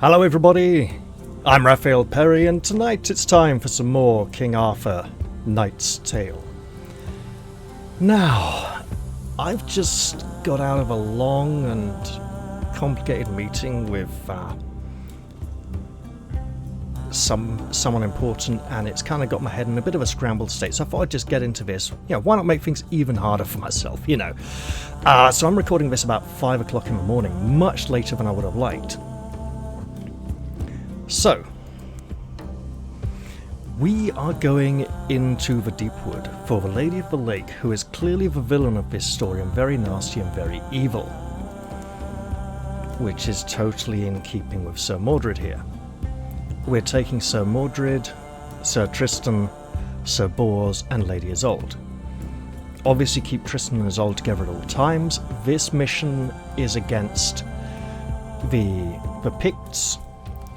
Hello everybody, I'm Raphael Perry and tonight it's time for some more King Arthur Knight's Tale. Now, I've just got out of a long and complicated meeting with someone important, and it's kind of got my head in a bit of a scrambled state, so I thought I'd just get into this. Why not make things even harder for myself, So I'm recording this about 5 o'clock in the morning, much later than I would have liked. So, we are going into the deep wood for the Lady of the Lake, who is clearly the villain of this story and very nasty and very evil. Which is totally in keeping with Sir Mordred here. We're taking Sir Mordred, Sir Tristan, Sir Bors, and Lady Isolde. Obviously keep Tristan and Isolde together at all times. This mission is against the Picts,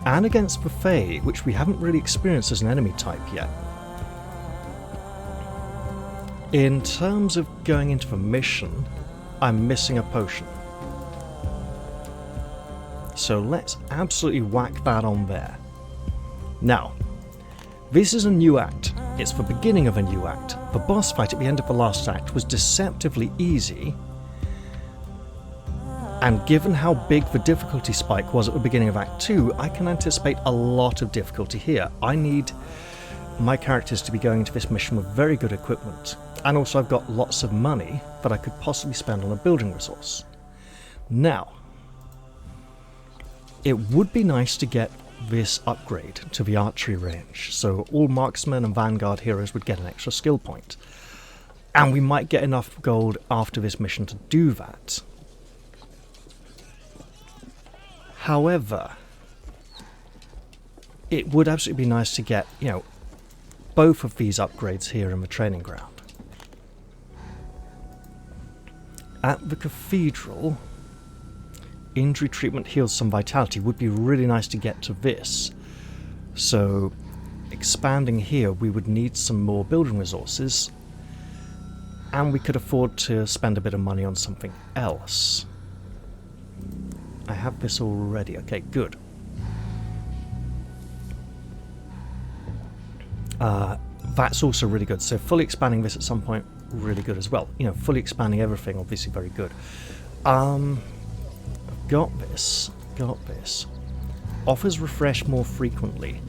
and against the Fae, which we haven't really experienced as an enemy type yet. In terms of going into the mission, I'm missing a potion. So let's absolutely whack that on there. Now, this is a new act. It's the beginning of a new act. The boss fight at the end of the last act was deceptively easy, and given how big the difficulty spike was at the beginning of Act 2, I can anticipate a lot of difficulty here. I need my characters to be going into this mission with very good equipment, and also I've got lots of money that I could possibly spend on a building resource. Now, it would be nice to get this upgrade to the archery range, so all marksmen and vanguard heroes would get an extra skill point. And we might get enough gold after this mission to do that. However, it would absolutely be nice to get, both of these upgrades here in the training ground. At the cathedral, injury treatment heals some vitality. Would be really nice to get to this. So, expanding here, we would need some more building resources, and we could afford to spend a bit of money on something else. I have this already. Okay, good. That's also really good. So fully expanding this at some point, really good as well. Fully expanding everything, obviously very good. Got this. Offers refresh more frequently.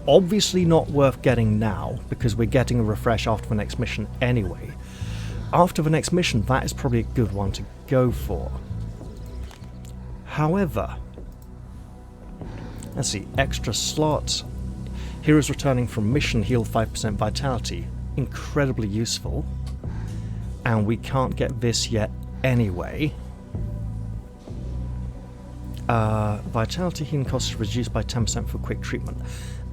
Obviously not worth getting now, because we're getting a refresh after the next mission anyway. After the next mission, that is probably a good one to go for. However, let's see, extra slot. Heroes returning from mission heal 5% vitality. Incredibly useful. And we can't get this yet anyway. Vitality healing costs are reduced by 10% for quick treatment.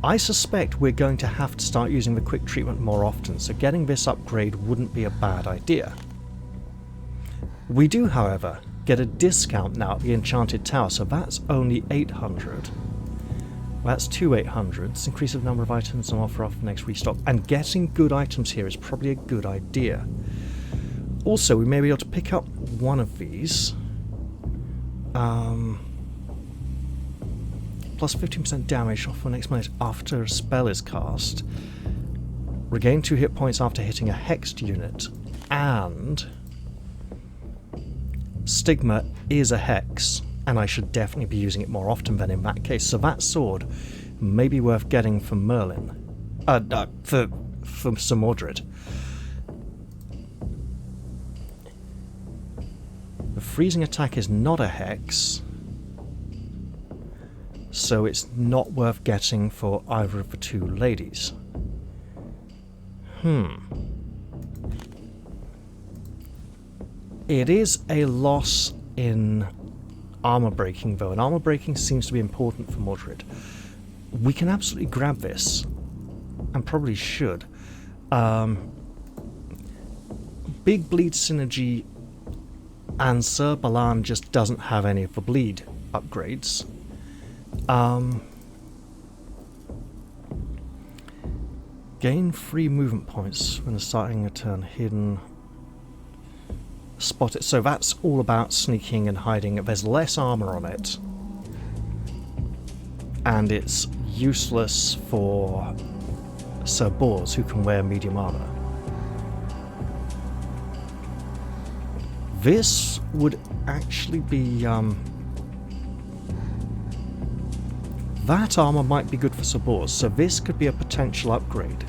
I suspect we're going to have to start using the quick treatment more often, so getting this upgrade wouldn't be a bad idea. We do, however, get a discount now at the Enchanted Tower, so that's only 800. That's 2 800s, increase the number of items on offer after the next restock, and getting good items here is probably a good idea. Also, we may be able to pick up one of these. Plus 15% damage off the next minute after a spell is cast. Regain 2 hit points after hitting a hexed unit, and Stigma is a hex, and I should definitely be using it more often than in that case. So that sword may be worth getting for Merlin. For Sir Mordred. The freezing attack is not a hex, so it's not worth getting for either of the two ladies. It is a loss in armor breaking, though, and armor breaking seems to be important for Mordred. We can absolutely grab this, and probably should. Big bleed synergy, and Sir Balan just doesn't have any of the bleed upgrades. Gain 3 movement points when starting a turn hidden. Spot it. So that's all about sneaking and hiding. There's less armor on it. and it's useless for Sir Bors, who can wear medium armor. This would actually be that armor might be good for Sir Bors, so this could be a potential upgrade.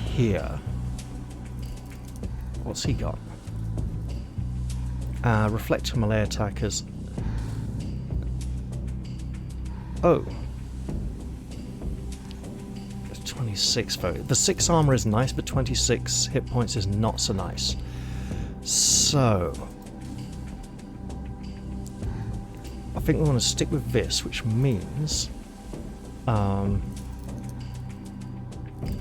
Here. What's he got? Reflective melee attackers. Oh. 26 though. The 6 armor is nice, but 26 hit points is not so nice. So I think we want to stick with this, which means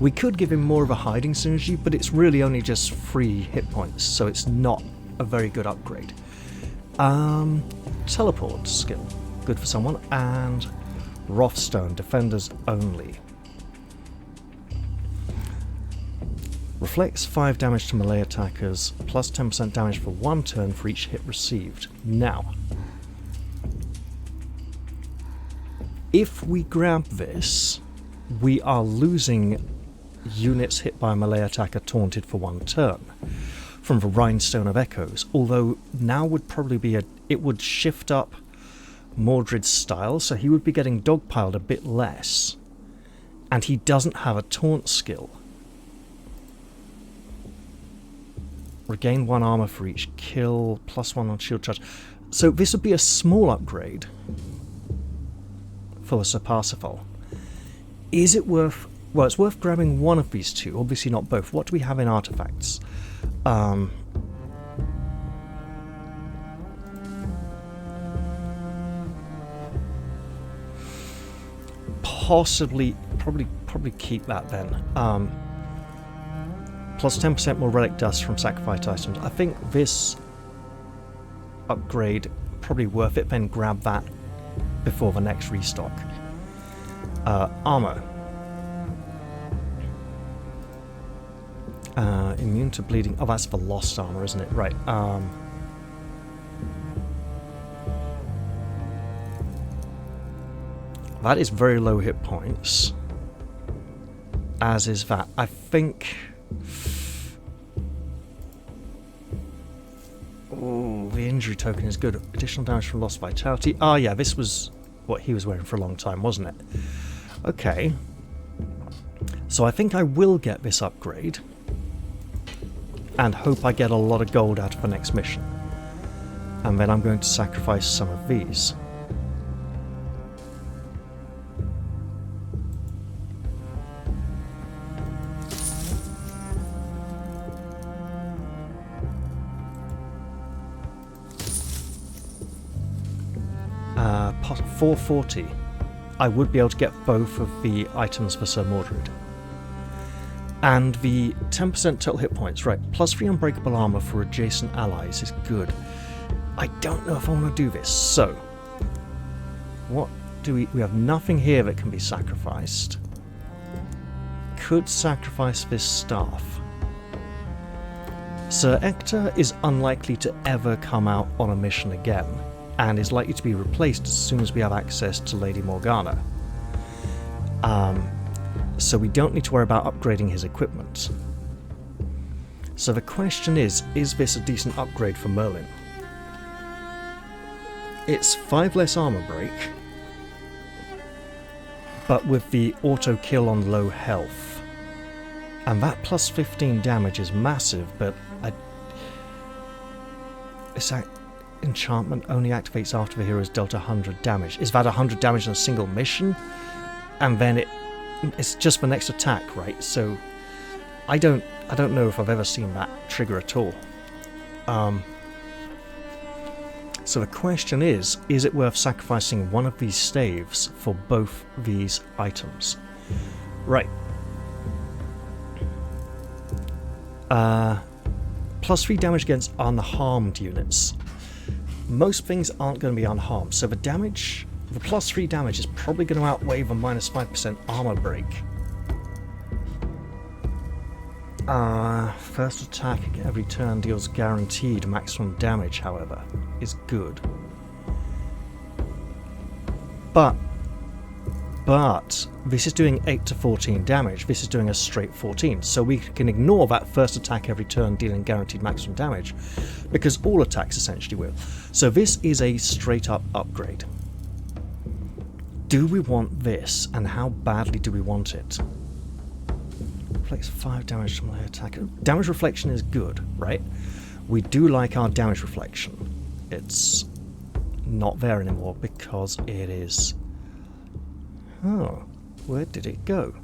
we could give him more of a hiding synergy, but it's really only just 3 hit points, so it's not a very good upgrade. Teleport skill, good for someone, and Wrathstone, defenders only. Reflects 5 damage to melee attackers, plus 10% damage for 1 turn for each hit received. Now, if we grab this, we are losing units hit by a melee attacker taunted for 1 turn from the Rhinestone of Echoes, although now would probably be it would shift up Mordred's style, so he would be getting dogpiled a bit less, and he doesn't have a taunt skill. Regain 1 armor for each kill, plus 1 on shield charge. So this would be a small upgrade for Sir Parsifal. Is it worth... Well, it's worth grabbing one of these two, obviously not both. What do we have in artifacts? Possibly, probably keep that then. Plus 10% more relic dust from sacrificed items. I think this upgrade probably worth it, then grab that before the next restock. Armor. Immune to bleeding. Oh, that's for lost armor, isn't it? Right. That is very low hit points. As is that. I think... Oh, the injury token is good. Additional damage from lost vitality. Ah, yeah, this was what he was wearing for a long time, wasn't it? Okay. So I think I will get this upgrade. And hope I get a lot of gold out of the next mission. And then I'm going to sacrifice some of these. Pot 440. I would be able to get both of the items for Sir Mordred. And the 10% total hit points, right, plus 3 unbreakable armor for adjacent allies is good. I don't know if I want to do this, so... What do we have nothing here that can be sacrificed. Could sacrifice this staff. Sir Ector is unlikely to ever come out on a mission again, and is likely to be replaced as soon as we have access to Lady Morgana. So we don't need to worry about upgrading his equipment. So the question is this a decent upgrade for Merlin? It's 5 less armor break, but with the auto kill on low health. And that plus 15 damage is massive, but this enchantment only activates after the hero's dealt 100 damage. Is that 100 damage in a single mission? And then it's just the next attack, right? So I don't know if I've ever seen that trigger at all. So the question is it worth sacrificing one of these staves for both these items? Right. Plus 3 damage against unharmed units. Most things aren't going to be unharmed, so the plus 3 damage is probably going to outweigh the minus 5% armor break. First attack every turn deals guaranteed maximum damage, however, is good. But this is doing 8 to 14 damage. This is doing a straight 14. So we can ignore that first attack every turn dealing guaranteed maximum damage, because all attacks essentially will. So this is a straight up upgrade. Do we want this, and how badly do we want it? Reflects 5 damage from melee attack. Damage reflection is good, right? We do like our damage reflection. It's not there anymore because it is... Oh, where did it go?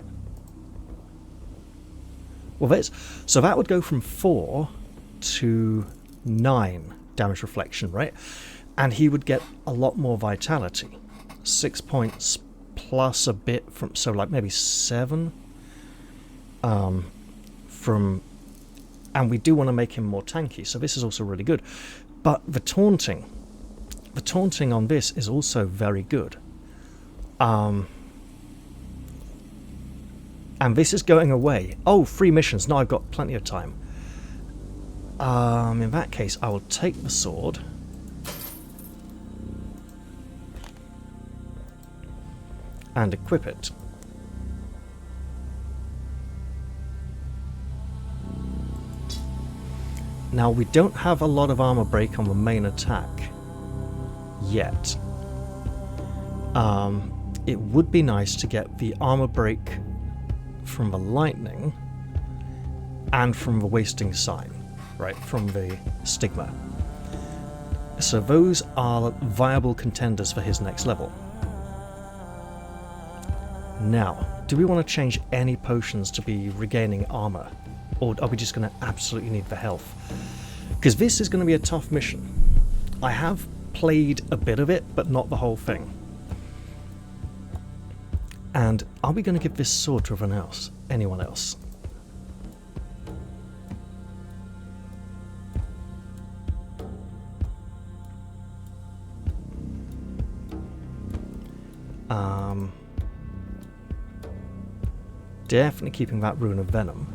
Well, so that would go from 4 to 9 damage reflection, right? And he would get a lot more vitality. 6 points plus a bit from, so like maybe 7 from, and we do want to make him more tanky, so this is also really good. But the taunting on this is also very good. And this is going away. Oh, 3 missions. No, I've got plenty of time. In that case, I will take the sword. And equip it. Now, we don't have a lot of armor break on the main attack yet. It would be nice to get the armor break from the lightning and from the wasting sign, right, from the stigma. So those are viable contenders for his next level. Now, do we want to change any potions to be regaining armor, or are we just going to absolutely need the health? Because this is going to be a tough mission. I have played a bit of it, but not the whole thing. And are we going to give this sword to anyone else? Definitely keeping that Rune of Venom.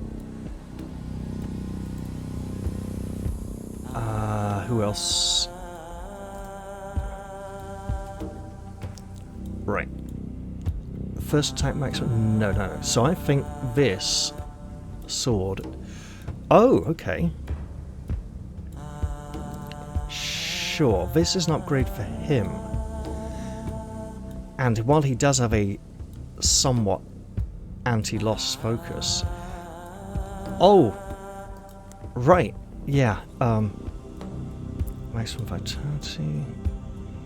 Who else? Right. First attack maximum. No. So I think this sword. Oh, okay. Sure, this is an upgrade for him. And while he does have a somewhat anti-loss focus. Oh! Right, yeah. Maximum vitality.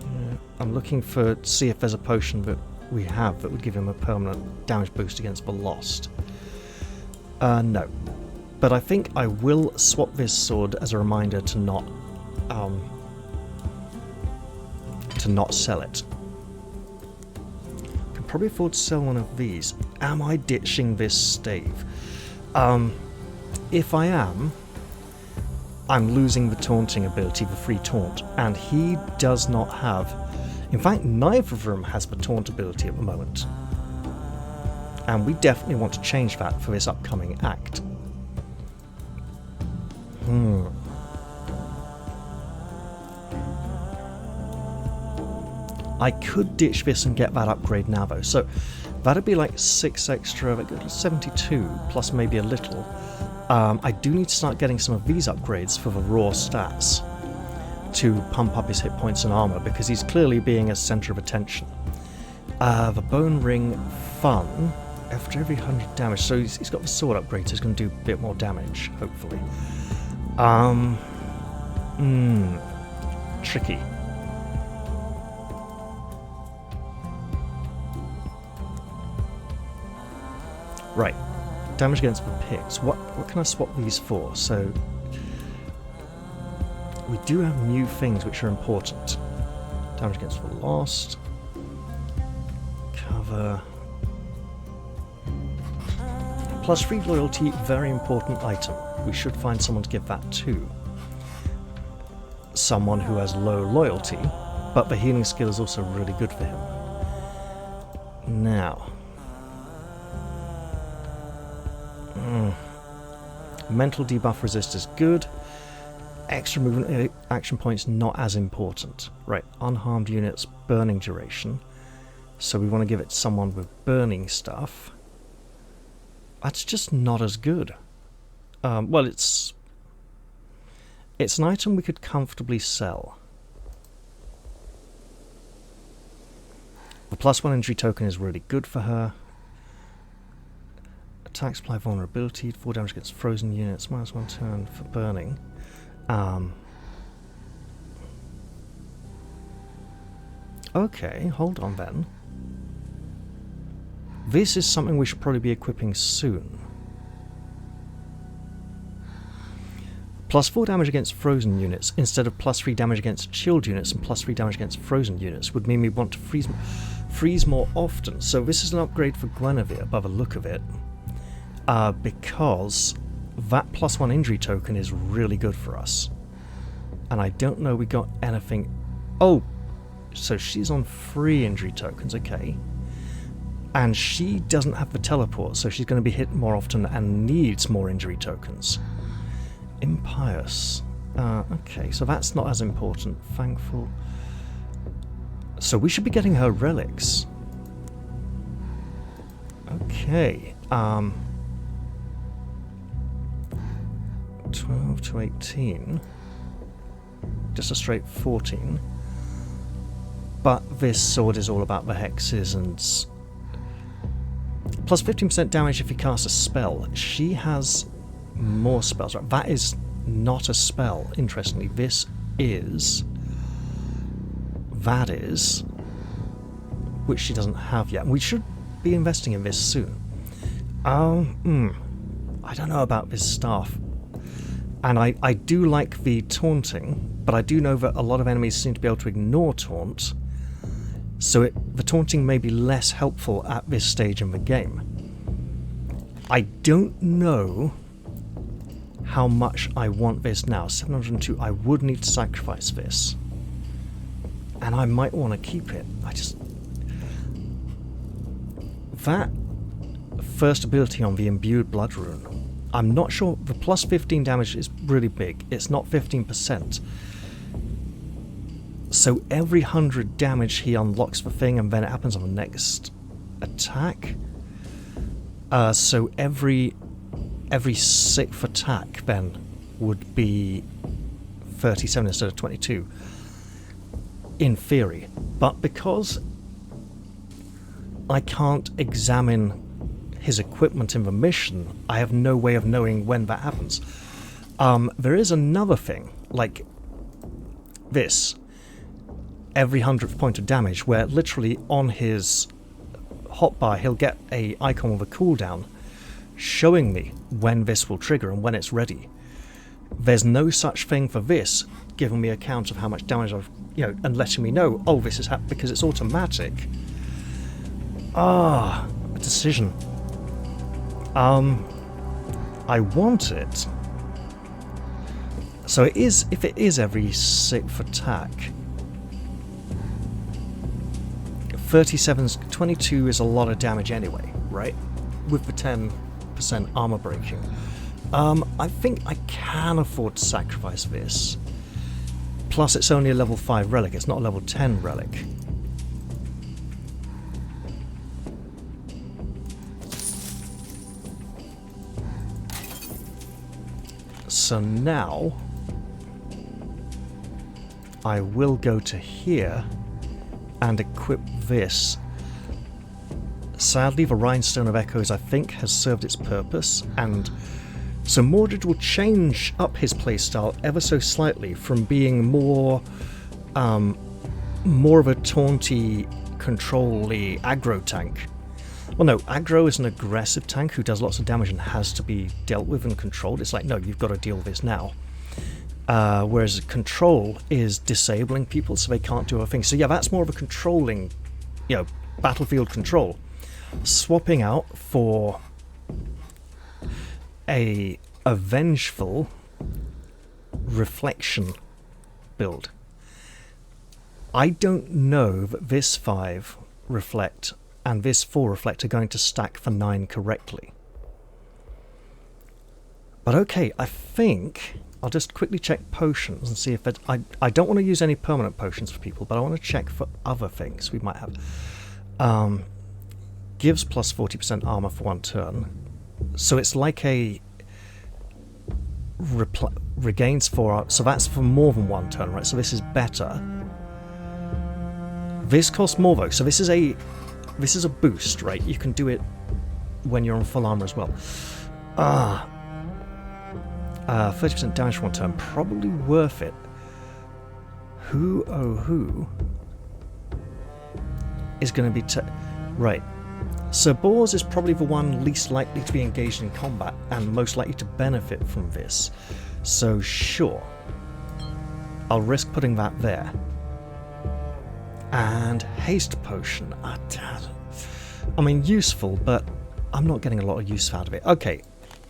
Yeah. I'm looking to see if there's a potion that we have that would give him a permanent damage boost against the lost. No. But I think I will swap this sword as a reminder to not sell it. Can probably afford to sell one of these. Am I ditching this stave? If I am, I'm losing the taunting ability, the free taunt, and he does not have. In fact, neither of them has the taunt ability at the moment. And we definitely want to change that for this upcoming act. I could ditch this and get that upgrade now though, so that'd be like 6 extra, 72 plus maybe a little. I do need to start getting some of these upgrades for the raw stats to pump up his hit points and armor, because he's clearly being a center of attention. The bone ring fun after every 100 damage, so he's got the sword upgrade, so he's going to do a bit more damage, hopefully. Tricky. Right, damage against the picks. What can I swap these for? So we do have new things which are important. Damage against the lost. Cover. Plus 3 loyalty, very important item. We should find someone to give that to. Someone who has low loyalty, but the healing skill is also really good for him. Now. Mental debuff resist is good. Extra movement action points not as important. Right, unharmed units, burning duration. So we want to give it to someone with burning stuff. That's just not as good. Well, it's an item we could comfortably sell. The +1 injury token is really good for her. Attack supply vulnerability, 4 damage against frozen units, -1 turn for burning. Okay, hold on then. This is something we should probably be equipping soon. +4 damage against frozen units instead of +3 damage against chilled units and +3 damage against frozen units would mean we want to freeze more often. So this is an upgrade for Guinevere by the look of it, because that +1 injury token is really good for us. And I don't know we got anything... Oh, so she's on 3 injury tokens, okay. And she doesn't have the teleport, so she's going to be hit more often and needs more injury tokens. Impious. Okay, so that's not as important. Thankful. So we should be getting her relics. Okay. 12 to 18. Just a straight 14. But this sword is all about the hexes and... Plus 15% damage if you cast a spell. She has more spells, right? That is not a spell, interestingly. This is... That is... Which she doesn't have yet. We should be investing in this soon. I don't know about this staff. And I do like the taunting, but I do know that a lot of enemies seem to be able to ignore taunt. So the taunting may be less helpful at this stage in the game. I don't know how much I want this now. 702, I would need to sacrifice this. And I might want to keep it. That first ability on the Imbued Blood Rune, I'm not sure. The plus 15 damage is really big. It's not 15%. So every 100 damage he unlocks the thing and then it happens on the next attack. So every 6th attack then would be 37 instead of 22. In theory. But because I can't examine his equipment in the mission, I have no way of knowing when that happens. There is another thing, like this. Every 100th point of damage, where literally on his hotbar he'll get a icon with a cooldown showing me when this will trigger and when it's ready. There's no such thing for this, giving me a count of how much damage I've, and letting me know, oh, this is happening because it's automatic. A decision. I want it. So it is, if it is every 6th attack, 22 is a lot of damage anyway, right? With the 10% armor breaking. I think I can afford to sacrifice this. Plus it's only a level 5 relic, it's not a level 10 relic. So now I will go to here and equip this. Sadly, the Rhinestone of Echoes, I think, has served its purpose, and so Mordred will change up his playstyle ever so slightly from being more of a taunty, control-y aggro tank. Well, no, aggro is an aggressive tank who does lots of damage and has to be dealt with and controlled. It's like, no, you've got to deal with this now. Whereas control is disabling people so they can't do a thing. So yeah, that's more of a controlling, battlefield control. Swapping out for a vengeful reflection build. I don't know that this 5 reflect and this 4 reflect are going to stack for 9 correctly. But okay, I think I'll just quickly check potions and see if it... I don't want to use any permanent potions for people, but I want to check for other things we might have. Gives plus 40% armor for 1 turn. So it's like a regains 4, so that's for more than 1 turn, right? So this is better. This costs more though, so this is a boost, right? You can do it when you're on full armor as well. 30% damage for 1 turn, probably worth it. Who is going to be right? Sir Bors is probably the one least likely to be engaged in combat and most likely to benefit from this. So sure, I'll risk putting that there. And haste potion. I mean, useful, but I'm not getting a lot of use out of it. Okay,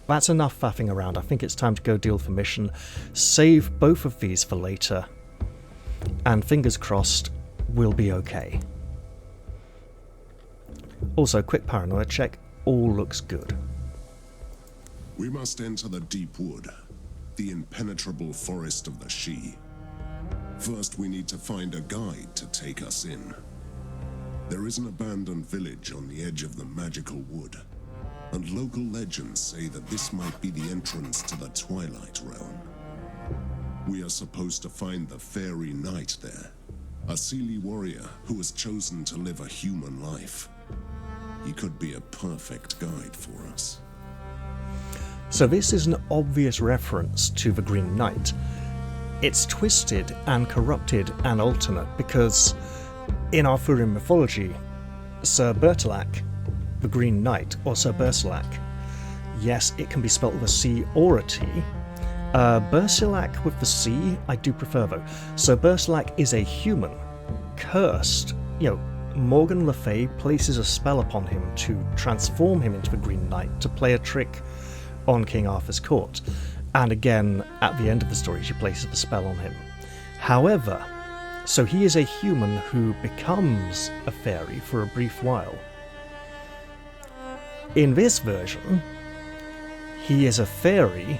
that's enough faffing around. I think it's time to go deal for mission. Save both of these for later. And fingers crossed, we'll be okay. Also, quick paranoia check. All looks good. We must enter the deep wood, the impenetrable forest of the Sidhe. First, we need to find a guide to take us in. There is an abandoned village on the edge of the magical wood, and local legends say that this might be the entrance to the Twilight Realm. We are supposed to find the fairy knight there, a Seelie warrior who has chosen to live a human life. He could be a perfect guide for us. So this is an obvious reference to the Green Knight. It's twisted and corrupted and alternate because in Arthurian mythology, Sir Bertilac, the Green Knight, or Sir Bersilac, yes, it can be spelt with a C or a T. Bersilac with the C, I do prefer though. Sir Bersilac is a human, cursed. Morgan Le Fay places a spell upon him to transform him into the Green Knight to play a trick on King Arthur's court. And again, at the end of the story, she places the spell on him. However, so he is a human who becomes a fairy for a brief while. In this version, he is a fairy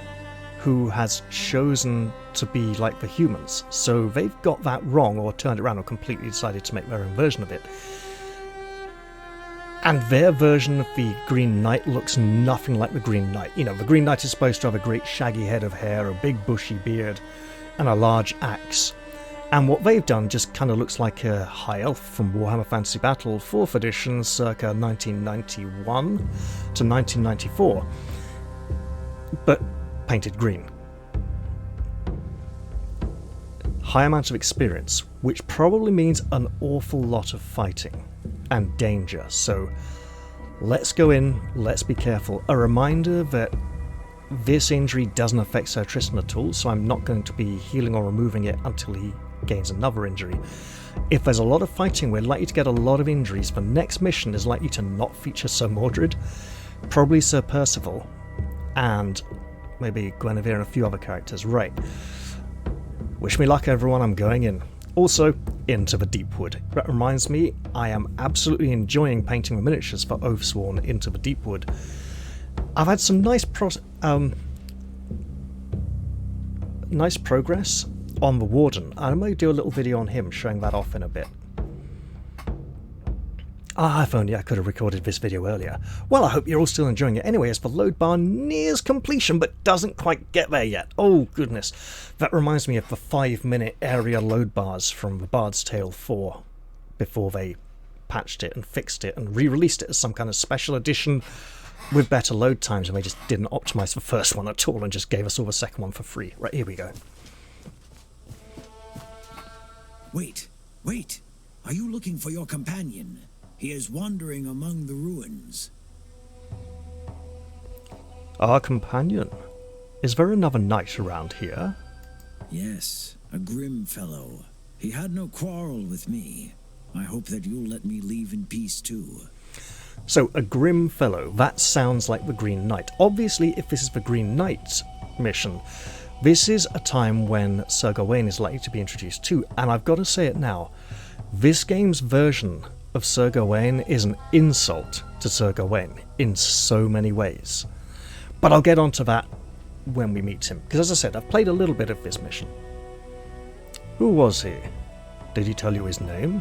who has chosen to be like the humans. So they've got that wrong, or turned it around, or completely decided to make their own version of it. And their version of the Green Knight looks nothing like the Green Knight. The Green Knight is supposed to have a great shaggy head of hair, a big bushy beard, and a large axe. And what they've done just kind of looks like a high elf from Warhammer Fantasy Battle 4th edition, circa 1991 to 1994. But painted green. High amount of experience, which probably means an awful lot of fighting and danger. So let's go in, let's be careful. A reminder that this injury doesn't affect Sir Tristan at all, so I'm not going to be healing or removing it until he gains another injury. If there's a lot of fighting, we're likely to get a lot of injuries. The next mission is likely to not feature Sir Mordred, probably Sir Percival, and maybe Guinevere and a few other characters. Right. Wish me luck, everyone. I'm going in. Also, into the Deepwood. That reminds me, I am absolutely enjoying painting the miniatures for Oathsworn Into the Deepwood. I've had some nice progress on the Warden. I may do a little video on him, showing that off in a bit. If only I could have recorded this video earlier. Well, I hope you're all still enjoying it anyway, as the load bar nears completion but doesn't quite get there yet. Oh goodness. That reminds me of the 5-minute area load bars from The Bard's Tale 4 before they patched it and fixed it and re-released it as some kind of special edition with better load times, and they just didn't optimize the first one at all and just gave us all the second one for free. Right, here we go. Wait. Are you looking for your companion? He is wandering among the ruins. Our companion? Is there another knight around here? Yes, a grim fellow. He had no quarrel with me. I hope that you'll let me leave in peace too. So, a grim fellow. That sounds like the Green Knight. Obviously, if this is the Green Knight mission, this is a time when Sir Gawain is likely to be introduced too. And I've got to say it now, this game's version of Sir Gawain is an insult to Sir Gawain in so many ways. But I'll get onto that when we meet him, because as I said, I've played a little bit of this mission. Who was he? Did he tell you his name?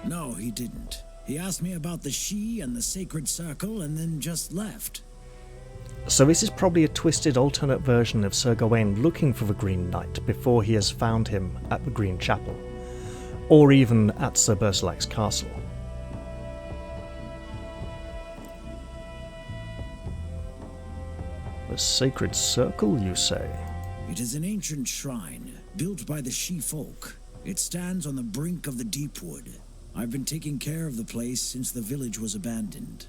No, he didn't. He asked me about the She and the Sacred Circle and then just left. So this is probably a twisted alternate version of Sir Gawain looking for the Green Knight before he has found him at the Green Chapel, or even at Sir Bertilac's castle. The Sacred Circle, you say? It is an ancient shrine, built by the She folk. It stands on the brink of the deep wood. I've been taking care of the place since the village was abandoned.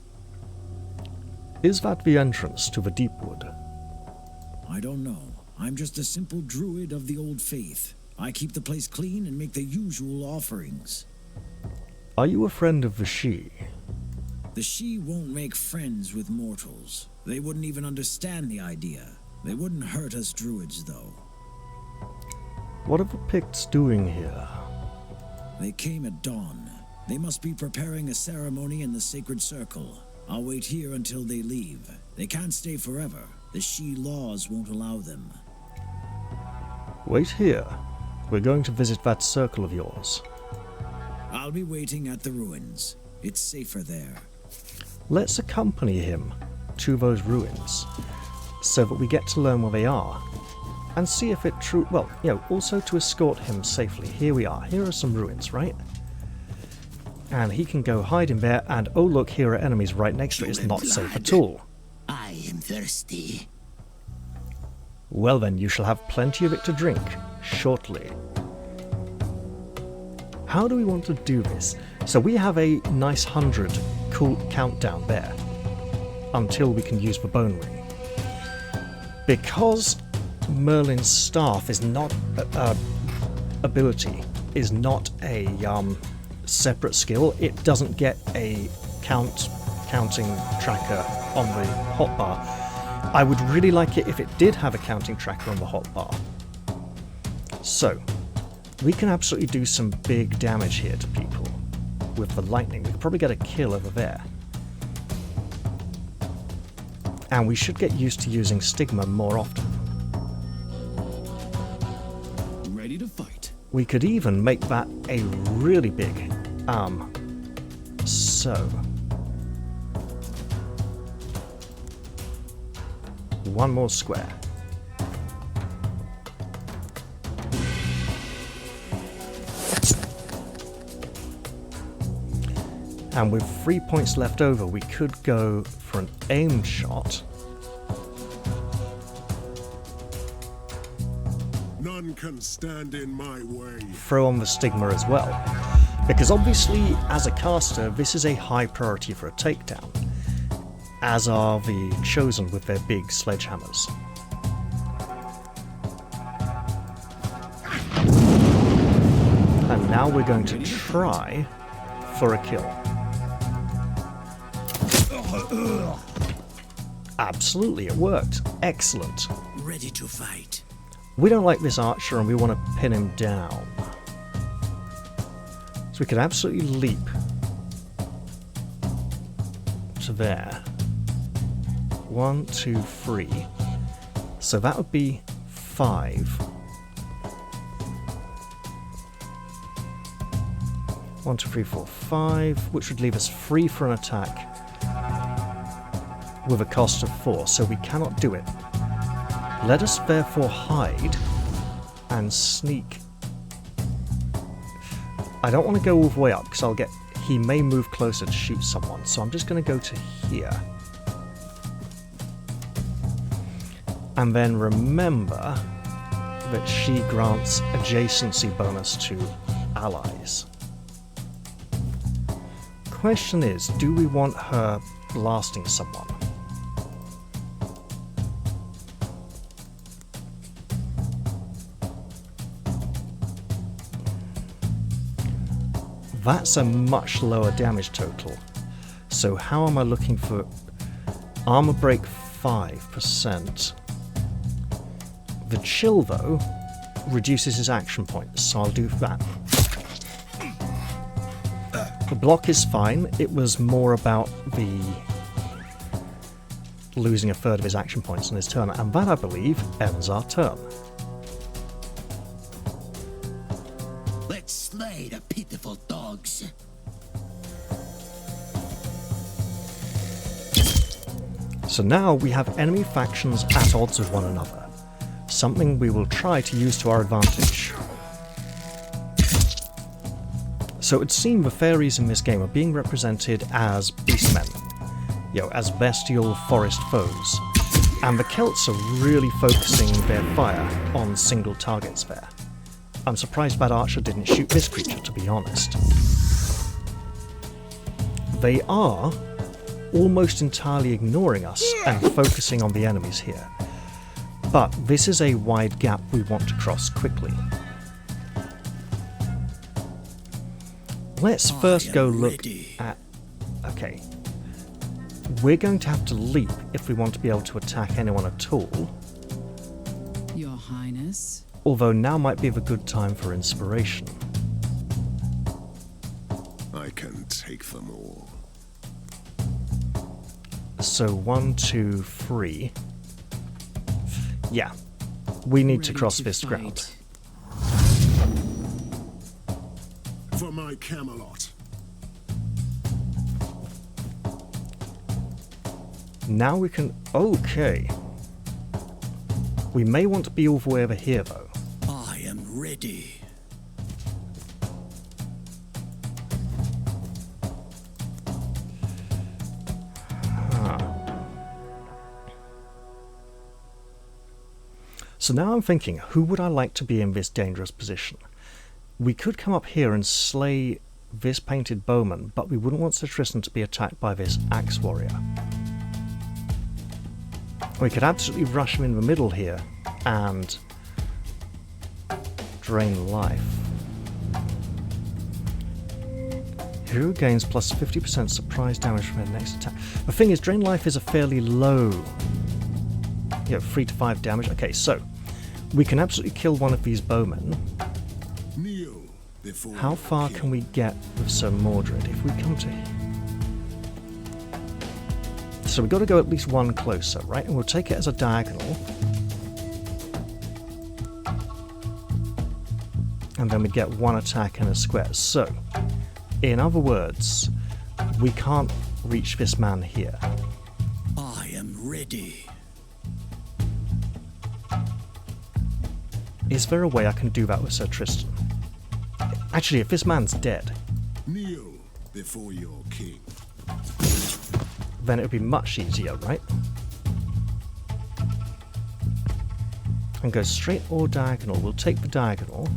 Is that the entrance to the deep wood? I don't know. I'm just a simple druid of the old faith. I keep the place clean and make the usual offerings. Are you a friend of the She? The She won't make friends with mortals. They wouldn't even understand the idea. They wouldn't hurt us druids, though. What are the Picts doing here? They came at dawn. They must be preparing a ceremony in the Sacred Circle. I'll wait here until they leave. They can't stay forever. The She laws won't allow them. Wait here. We're going to visit that circle of yours. I'll be waiting at the ruins. It's safer there. Let's accompany him to those ruins, so that we get to learn where they are, and see if it true. Well, also to escort him safely. Here we are. Here are some ruins, right? And he can go hide in there, and oh look, here are enemies right next to it. It's not safe at all. I am thirsty. Well then, you shall have plenty of it to drink, shortly. How do we want to do this? So we have a nice 100 cool countdown there, until we can use the bone ring. Because Merlin's staff is not ability, is not a separate skill, it doesn't get a counting tracker on the hotbar. I would really like it if it did have a counting tracker on the hotbar. So, we can absolutely do some big damage here to people with the lightning. We could probably get a kill over there. And we should get used to using Stigma more often. Ready to fight. We could even make that a really big so one more square. And with 3 points left over, we could go for an aimed shot. None can stand in my way. Throw on the Stigma as well. Because obviously, as a caster, this is a high priority for a takedown, as are the Chosen with their big sledgehammers. And now we're going to try for a kill. Absolutely, it worked. Excellent. Ready to fight. We don't like this archer and we want to pin him down. So we could absolutely leap to there. 1, 2, 3. So that would be 5. 1, 2, 3, 4, 5, which would leave us free for an attack with a cost of 4, so we cannot do it. Let us therefore hide and sneak. I don't want to go all the way up because he may move closer to shoot someone, so I'm just going to go to here. And then remember that she grants adjacency bonus to allies. Question is, do we want her blasting someone? That's a much lower damage total. So how am I looking for armor break 5%? The chill though reduces his action points, so I'll do that. The block is fine, it was more about the losing a third of his action points in his turn, and that I believe ends our turn. Let's slay the pitiful dogs. So now we have enemy factions at odds with one another, something we will try to use to our advantage. So it would seem the fairies in this game are being represented as beastmen, as bestial forest foes, and the Celts are really focusing their fire on single targets there. I'm surprised that archer didn't shoot this creature, to be honest. They are almost entirely ignoring us and focusing on the enemies here. But this is a wide gap we want to cross quickly. Let's first go look at... Okay. We're going to have to leap if we want to be able to attack anyone at all. Your Highness. Although now might be the good time for inspiration. I can take them all. So 1, 2, 3. Yeah, we need to cross this ground. For my Camelot. Now we can... Okay. We may want to be all the way over here, though. I am ready. So now I'm thinking, who would I like to be in this dangerous position? We could come up here and slay this painted bowman, but we wouldn't want Sir Tristan to be attacked by this axe warrior. We could absolutely rush him in the middle here and drain life. Hero gains plus 50% surprise damage from their next attack. The thing is, drain life is a fairly low, 3 to 5 damage. Okay, so we can absolutely kill one of these bowmen. How far can we get with Sir Mordred if we come to... So we've got to go at least one closer, right? And we'll take it as a diagonal. And then we get one attack in a square. So, in other words, we can't reach this man here. I am ready. Is there a way I can do that with Sir Tristan? Actually, if this man's dead, Kneel before your king. then it would be much easier, right? And go straight or diagonal. We'll take the diagonal.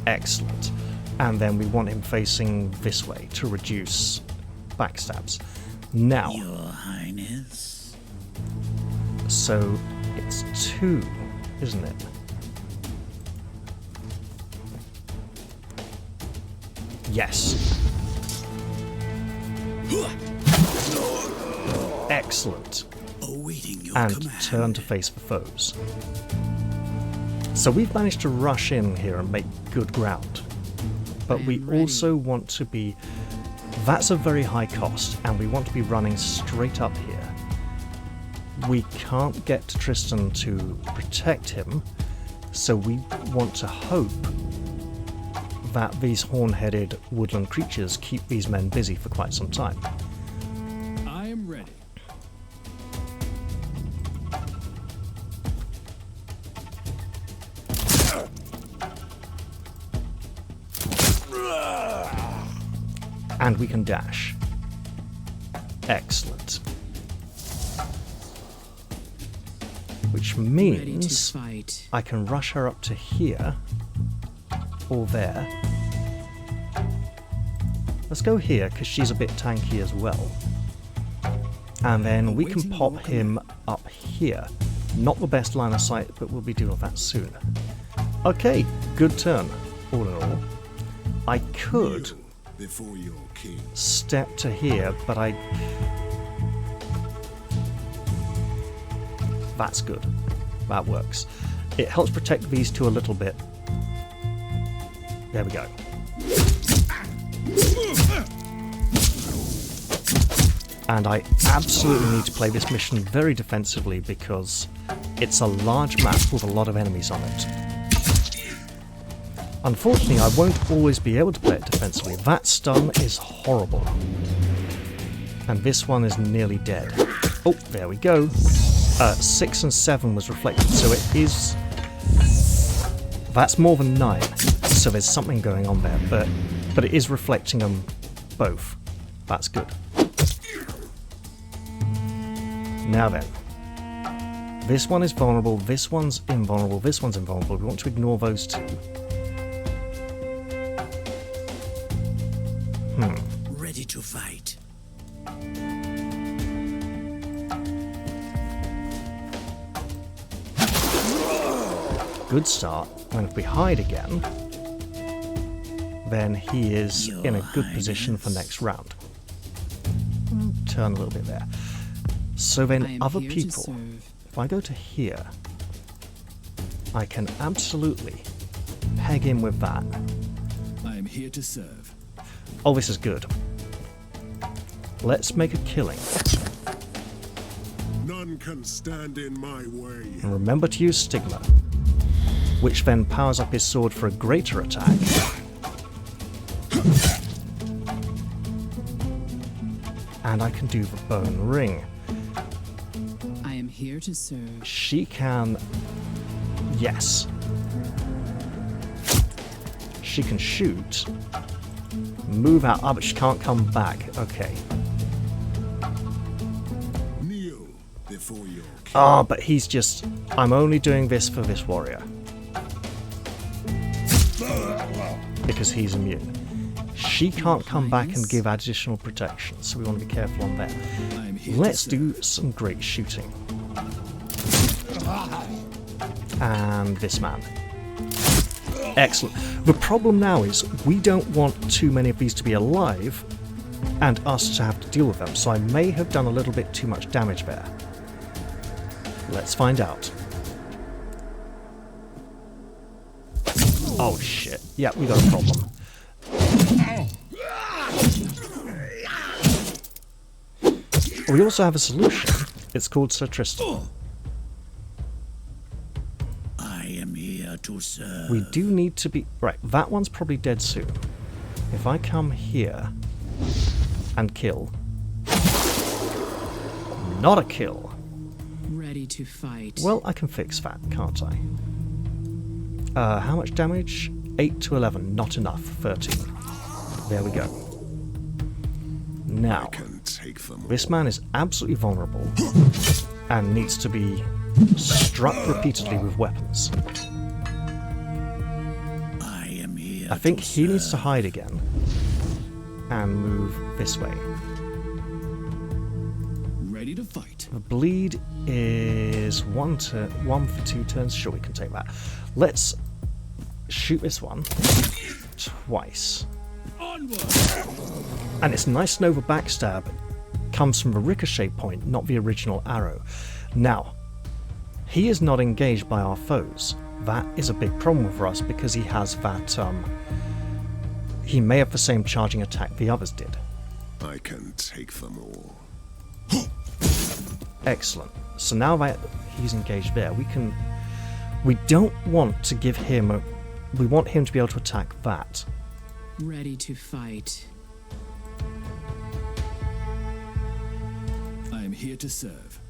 Excellent. And then we want him facing this way to reduce backstabs. Now, Your Highness. so it's 2, isn't it? Yes. Excellent. Awaiting your And command. turn to face the foes. So we've managed to rush in here and make good ground. But we also want to be... That's a very high cost, and we want to be running straight up here. We can't get to Tristan to protect him, so we want to hope that these horn-headed woodland creatures keep these men busy for quite some time. I am ready. And we can dash. Excellent. Which Ready to means fight. I can rush her up to here or there. Let's go here because she's a bit tanky as well. And then we can Awaiting pop your him up here. Not the best line of sight, but we'll be doing that soon. Okay, good turn, all in all. I could Kneel before your king. step to here, but that's good. That works. It helps protect these two a little bit. There we go. And I absolutely need to play this mission very defensively because it's a large map with a lot of enemies on it. Unfortunately, I won't always be able to play it defensively. That stun is horrible. And this one is nearly dead. Oh, there we go. 6 and 7 was reflected, so it is... That's more than 9, so there's something going on there, but it is reflecting them both. That's good. Now then. This one is vulnerable, this one's invulnerable, this one's invulnerable. We want to ignore those two. Ready to fight. Good start. And if we hide again, then he is in a good position for next round. Turn a little bit there. So then other people, if I go to here, I can absolutely peg him with that. I am here to serve. Oh, this is good. Let's make a killing. None can stand in my way. And remember to use Stigma, which then powers up his sword for a greater attack. And I can do the bone ring. I am here to serve. She can... Yes. She can shoot. Move out. Ah, but she can't come back. Okay. Kneel before your king. Ah, but he's just... I'm only doing this for this warrior. Because he's immune. She can't come back and give additional protection, so we want to be careful on that. Let's do some great shooting. And this man. Excellent. The problem now is we don't want too many of these to be alive and us to have to deal with them, so I may have done a little bit too much damage there. Let's find out. Oh shit. Yeah, we got a problem. We also have a solution. It's called Sir Tristan. I am here to serve. We do need to be... Right, that one's probably dead soon. If I come here and kill... Not a kill. Ready to fight. Well, I can fix that, can't I? How much damage? 8 to 11. Not enough. 13. There we go. Now, this man is absolutely vulnerable and needs to be struck repeatedly with weapons. I think he needs to hide again and move this way. Ready to fight. The bleed is one for 2 turns. Sure, we can take that. Let's shoot this one twice. Onward. And it's nice to know the backstab comes from the ricochet point, not the original arrow. Now, he is not engaged by our foes. That is a big problem for us because he has that, he may have the same charging attack the others did. I can take them all. Excellent. So now that he's engaged there, we don't want to give him we want him to be able to attack that. Ready to fight. I am here to serve.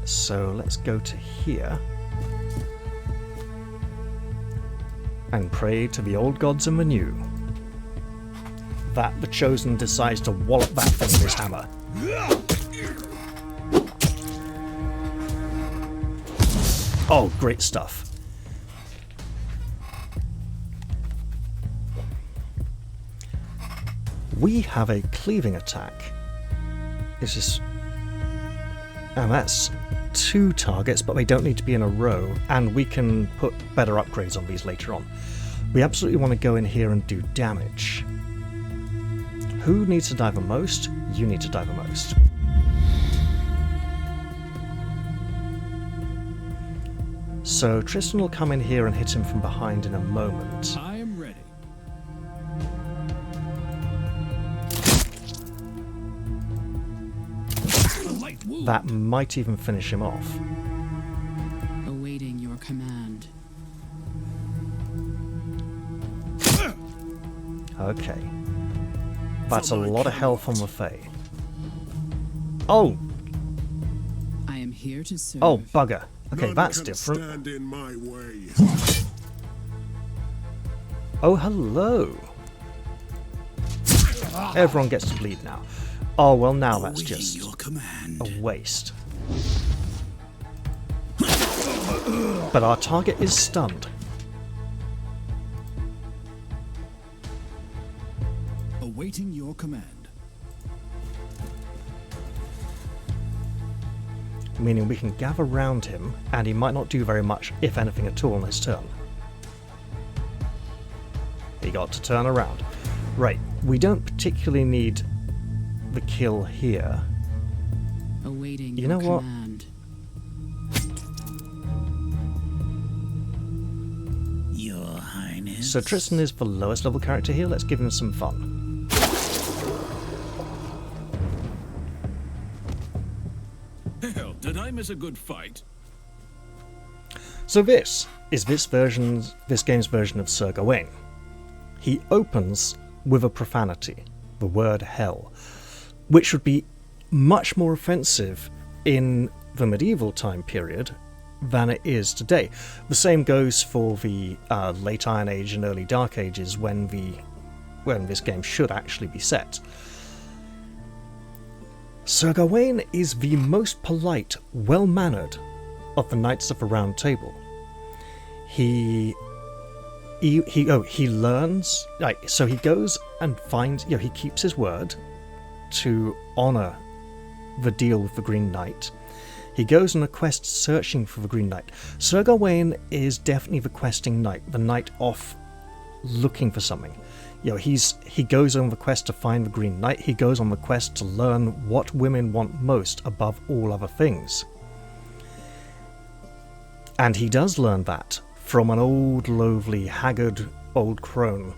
So let's go to here and pray to the old gods and the new that the chosen decides to wallop that thing with his hammer. Oh, great stuff. We have a cleaving attack. It's just... And that's 2 targets, but they don't need to be in a row, and we can put better upgrades on these later on. We absolutely want to go in here and do damage. Who needs to die the most? You need to die the most. So Tristan will come in here and hit him from behind in a moment. I am ready. That might even finish him off. Awaiting your command. Okay. That's a lot of health on the Fae. Oh, I am here to serve. oh, bugger. Okay, None that's can different. stand in my way. Oh, hello. Everyone gets to bleed now. Oh, well, now that's Awaiting just your command. a waste. But our target is stunned. Awaiting your command. Meaning we can gather round him, and he might not do very much, if anything at all, on his turn. He got to turn around. Right, we don't particularly need the kill here. Awaiting You your know what? command. Your Highness. So Tristan is the lowest level character here, let's give him some fun. Hell, did I miss a good fight? So this is this game's version of Sir Gawain. He opens with a profanity, the word hell, which would be much more offensive in the medieval time period than it is today. The same goes for the late Iron Age and early Dark Ages when this game should actually be set. Sir Gawain is the most polite, well-mannered of the Knights of the Round Table. He learns, so he goes and finds, he keeps his word to honour the deal with the Green Knight. He goes on a quest searching for the Green Knight. Sir Gawain is definitely the questing knight, the knight off looking for something. He goes on the quest to find the Green Knight. He goes on the quest to learn what women want most above all other things. And he does learn that from an old, loathly, haggard old crone.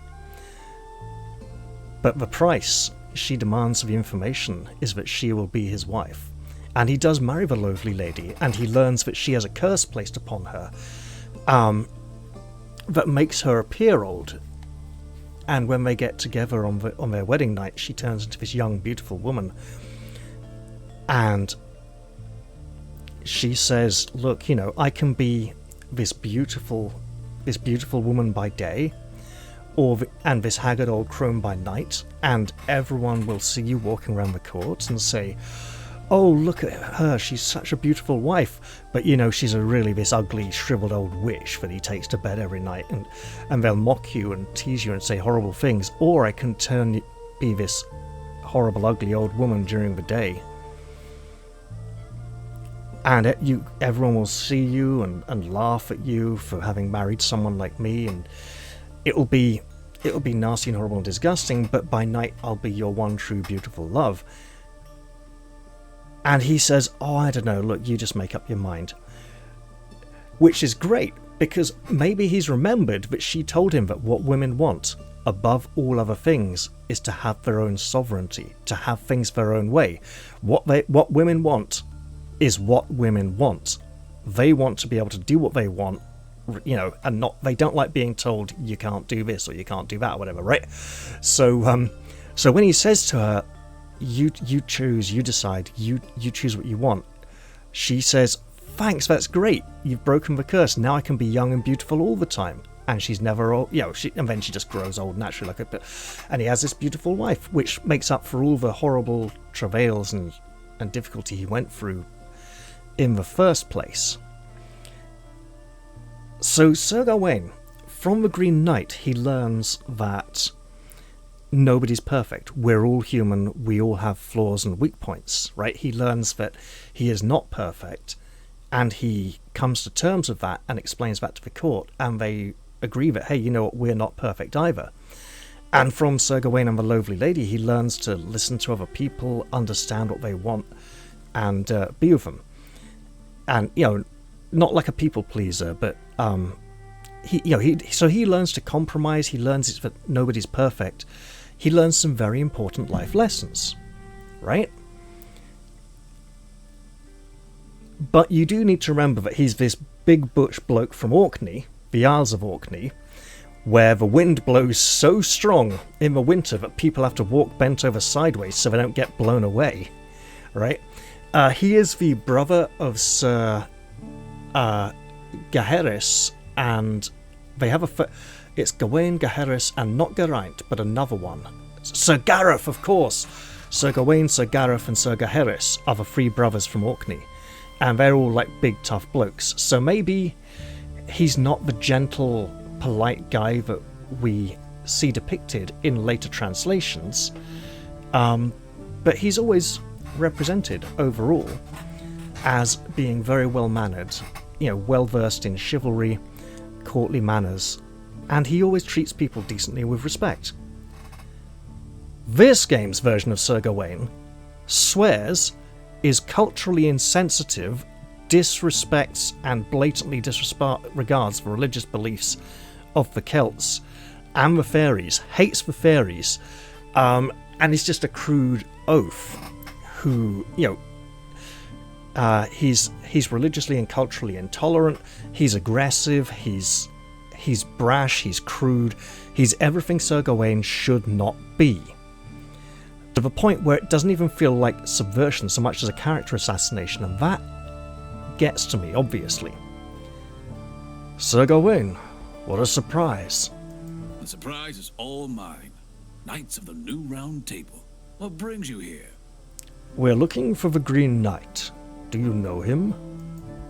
But the price she demands for the information is that she will be his wife. And he does marry the loathly lady, and he learns that she has a curse placed upon her that makes her appear old. And when they get together on their wedding night, she turns into this young, beautiful woman. And she says, look, I can be this beautiful woman by day, and this haggard old crone by night, and everyone will see you walking around the court and say, oh, look at her, she's such a beautiful wife, but she's this ugly, shriveled old witch that he takes to bed every night, and they'll mock you and tease you and say horrible things. Or I can be this horrible, ugly old woman during the day, and everyone will see you and laugh at you for having married someone like me, and it'll be nasty and horrible and disgusting, but by night I'll be your one true beautiful love. And he says, oh, I don't know, look, you just make up your mind. Which is great, because maybe he's remembered that she told him that what women want, above all other things, is to have their own sovereignty, to have things their own way. What women want is what women want. They want to be able to do what they want, and they don't like being told you can't do this or you can't do that or whatever, right? So when he says to her, you choose, you decide, you choose what you want, she says, thanks, that's great, you've broken the curse, now I can be young and beautiful all the time. And she's never old, and then she just grows old naturally, and he has this beautiful wife, which makes up for all the horrible travails and difficulty he went through in the first place. So Sir Gawain, from the Green Knight, he learns that nobody's perfect. We're all human. We all have flaws and weak points, right? He learns that he is not perfect, and he comes to terms with that and explains that to the court, and they agree that, hey, you know what, we're not perfect either. And from Sir Gawain and the lovely lady, he learns to listen to other people, understand what they want, and be with them. And, not like a people pleaser, but he learns to compromise. He learns that nobody's perfect. He learns some very important life lessons, right? But you do need to remember that he's this big butch bloke from Orkney, the Isles of Orkney, where the wind blows so strong in the winter that people have to walk bent over sideways so they don't get blown away, right? He is the brother of Sir Gaheris, and they have it's Gawain, Gaheris, and not Geraint, but another one. Sir Gareth, of course! Sir Gawain, Sir Gareth, and Sir Gaheris are the three brothers from Orkney, and they're all like big tough blokes, so maybe he's not the gentle, polite guy that we see depicted in later translations, but he's always represented overall as being very well mannered, well versed in chivalry, courtly manners, and he always treats people decently with respect. This game's version of Sir Gawain swears, is culturally insensitive, disrespects and blatantly disregards the religious beliefs of the Celts and the fairies, hates the fairies, and is just a crude oaf who, he's religiously and culturally intolerant, he's aggressive, he's brash, he's crude, he's everything Sir Gawain should not be. To the point where it doesn't even feel like subversion so much as a character assassination, and that gets to me, obviously. Sir Gawain, what a surprise. The surprise is all mine. Knights of the New Round Table. What brings you here? We're looking for the Green Knight. Do you know him?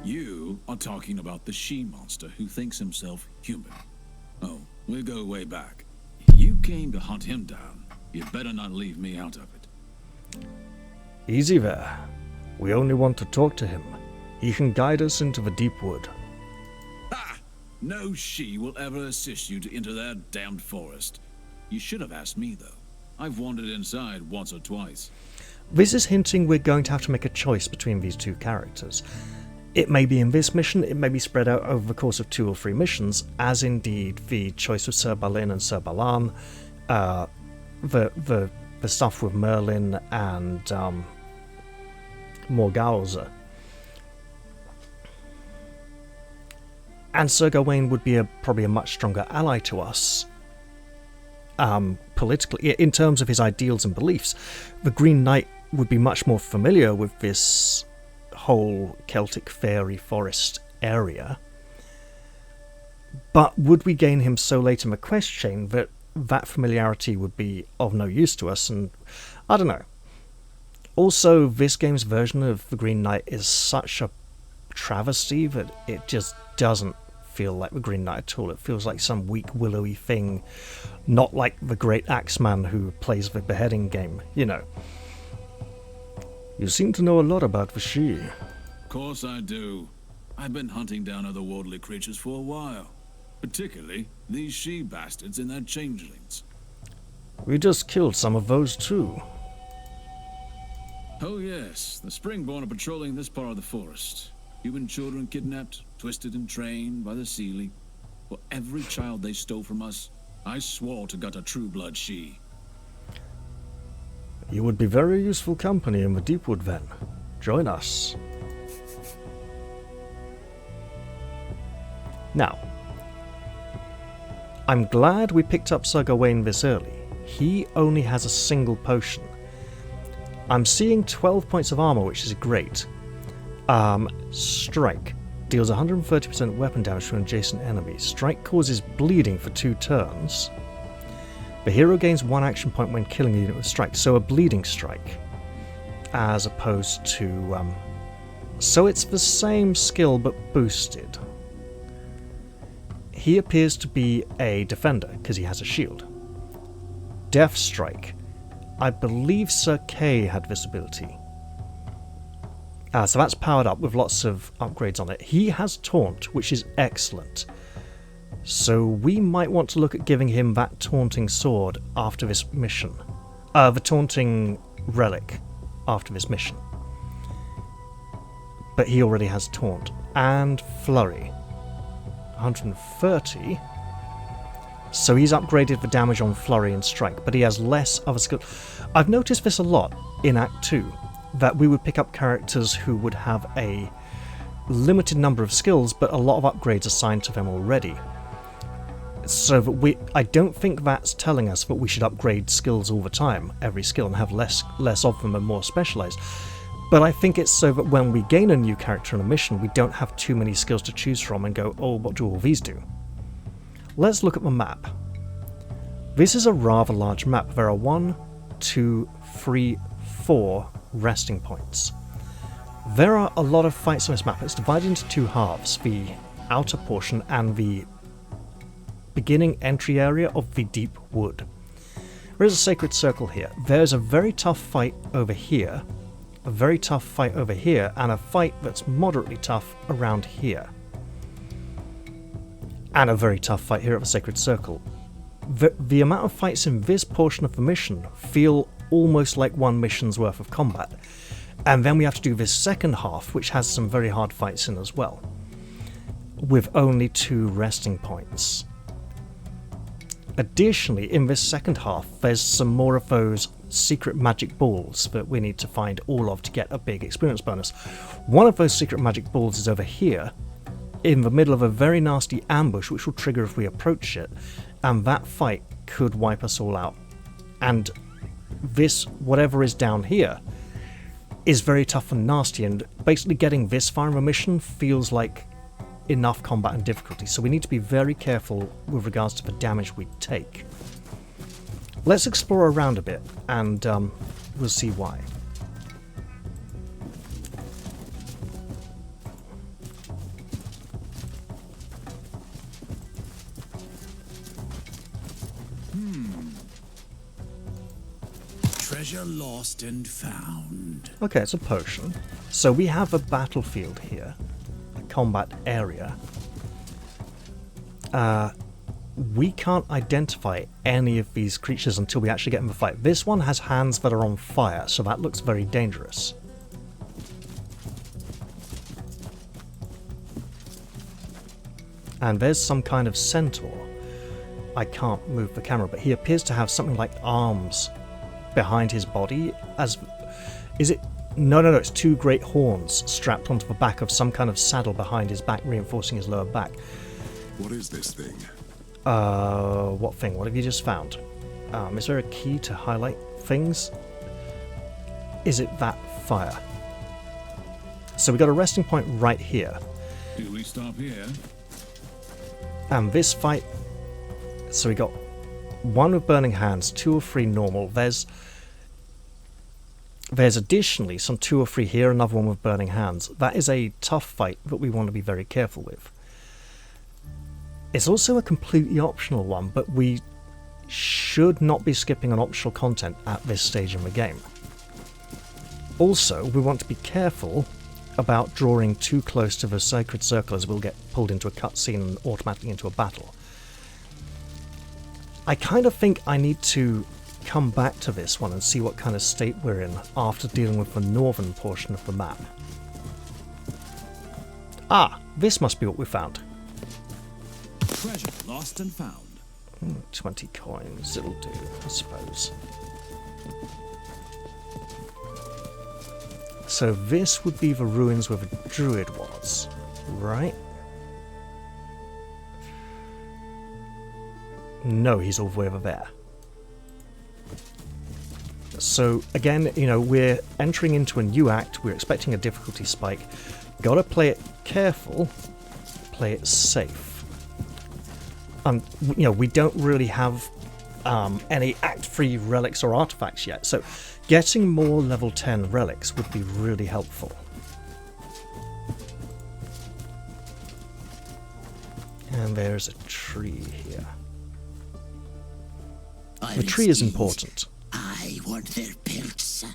You are talking about the she-monster who thinks himself human. Oh, we go way back. You came to hunt him down. You better not leave me out of it. Easy there. We only want to talk to him. He can guide us into the deep wood. Ha! No she will ever assist you to enter that damned forest. You should have asked me, though. I've wandered inside once or twice. This is hinting we're going to have to make a choice between these two characters. It may be in this mission, it may be spread out over the course of 2 or 3 missions, as indeed the choice of Sir Balin and Sir Balan, the stuff with Merlin and Morgauser. And Sir Gawain would be probably a much stronger ally to us, politically, in terms of his ideals and beliefs. The Green Knight would be much more familiar with this whole Celtic fairy forest area. But would we gain him so late in the quest chain that familiarity would be of no use to us? And I don't know. Also, this game's version of the Green Knight is such a travesty that it just doesn't feel like the Green Knight at all. It feels like some weak, willowy thing, not like the great Axeman who plays the beheading game, You seem to know a lot about the she. Of course I do. I've been hunting down otherworldly creatures for a while. Particularly these she-bastards and their changelings. We just killed some of those too. Oh yes, the Springborn are patrolling this part of the forest. Human children kidnapped, twisted and trained by the Seelie. For every child they stole from us, I swore to gut a true-blood she. You would be very useful company in the Deepwood then. Join us. Now, I'm glad we picked up Sir Gawain this early. He only has a single potion. I'm seeing 12 points of armor, which is great. Strike. Deals 130% weapon damage to an adjacent enemy. Strike causes bleeding for 2 turns. The hero gains 1 action point when killing a unit with strike, so a bleeding strike. As opposed to... so it's the same skill but boosted. He appears to be a defender, because he has a shield. Death Strike. I believe Sir Kay had this ability. So that's powered up with lots of upgrades on it. He has Taunt, which is excellent. So we might want to look at giving him that taunting sword after this mission. The taunting relic after this mission. But he already has Taunt. And Flurry. 130. So he's upgraded the damage on Flurry and Strike, but he has less of a skill. I've noticed this a lot in Act 2, that we would pick up characters who would have a limited number of skills, but a lot of upgrades assigned to them already. So that I don't think that's telling us that we should upgrade skills all the time, every skill, and have less of them and more specialized. But I think it's so that when we gain a new character in a mission, we don't have too many skills to choose from and go, oh, what do all these do? Let's look at the map. This is a rather large map. There are 1, 2, 3, 4 resting points. There are a lot of fights on this map. It's divided into 2 halves, the outer portion and the beginning entry area of the deep wood. There is a sacred circle here. There's a very tough fight over here, a very tough fight over here, and a fight that's moderately tough around here. And a very tough fight here at the sacred circle. The amount of fights in this portion of the mission feel almost like one mission's worth of combat. And then we have to do this second half, which has some very hard fights in as well, with only 2 resting points. Additionally, in this second half, there's some more of those secret magic balls that we need to find all of to get a big experience bonus. One of those secret magic balls is over here, in the middle of a very nasty ambush, which will trigger if we approach it, and that fight could wipe us all out. And this, whatever is down here, is very tough and nasty, and basically getting this far in the mission feels like enough combat and difficulty, so we need to be very careful with regards to the damage we take. Let's explore around a bit, and we'll see why. Treasure lost and found. Okay, it's a potion. So we have a battlefield here, a combat area. We can't identify any of these creatures until we actually get in the fight. This one has hands that are on fire, so that looks very dangerous. And there's some kind of centaur. I can't move the camera, but he appears to have something like arms behind his body. As is it? No, it's 2 great horns strapped onto the back of some kind of saddle behind his back, reinforcing his lower back. What is this thing? What thing? What have you just found? Is there a key to highlight things? Is it that fire? So we got a resting point right here. Do we stop here? And this fight, so we got 1 with burning hands, 2 or 3 normal. There's additionally some 2 or 3 here, another one with burning hands. That is a tough fight that we want to be very careful with. It's also a completely optional one, but we should not be skipping on optional content at this stage in the game. Also, we want to be careful about drawing too close to the sacred circle, as we'll get pulled into a cutscene and automatically into a battle. I kind of think I need to come back to this one and see what kind of state we're in after dealing with the northern portion of the map. Ah, this must be what we found. Treasure lost and found. 20 coins, it'll do, I suppose. So this would be the ruins where the druid was, right? No, he's all the way over there. So again, you know, we're entering into a new act, we're expecting a difficulty spike. Gotta play it careful, play it safe. You know, we don't really have any Act 3 relics or artifacts yet, so getting more level 10 relics would be really helpful. And there's a tree here. The tree is important. I want their pelts.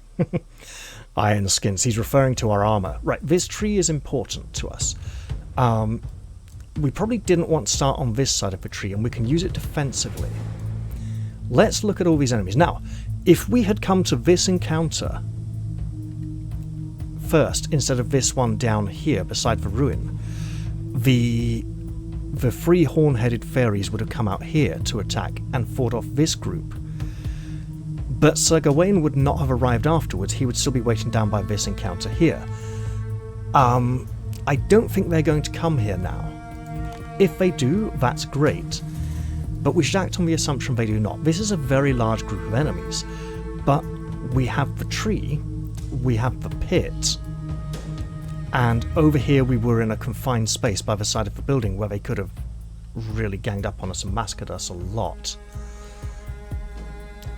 Iron skins, he's referring to our armor. Right, this tree is important to us. We probably didn't want to start on this side of the tree, and we can use it defensively. Let's look at all these enemies. Now, if we had come to this encounter first, instead of this one down here beside the ruin, the 3 horn-headed fairies would have come out here to attack and fought off this group. But Sir Gawain would not have arrived afterwards, he would still be waiting down by this encounter here. I don't think they're going to come here now. If they do, that's great, but we should act on the assumption they do not. This is a very large group of enemies, but we have the tree, we have the pit, and over here we were in a confined space by the side of the building where they could have really ganged up on us and massacred us a lot.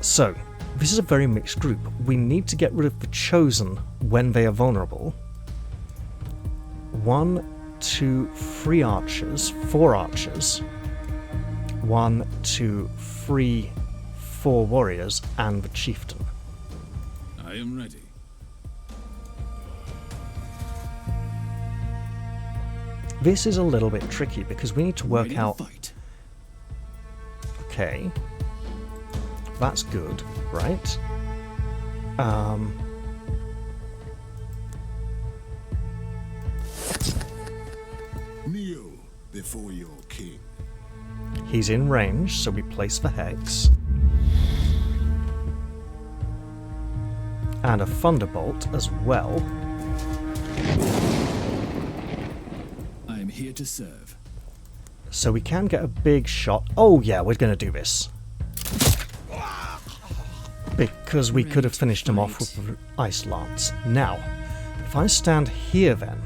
So, this is a very mixed group. We need to get rid of the Chosen when they are vulnerable. 1, 2, 3 archers, 4 archers. 1, 2, 3, 4 warriors, and the chieftain. I am ready. This is a little bit tricky because we need to work Ready to out... fight. Okay. That's good, right? Kneel before your king. He's in range, so we place the hex. And a thunderbolt as well. I am here to serve. So we can get a big shot. Oh yeah, we're going to do this. Because we could have finished him off with the Ice Lance. Now, if I stand here then...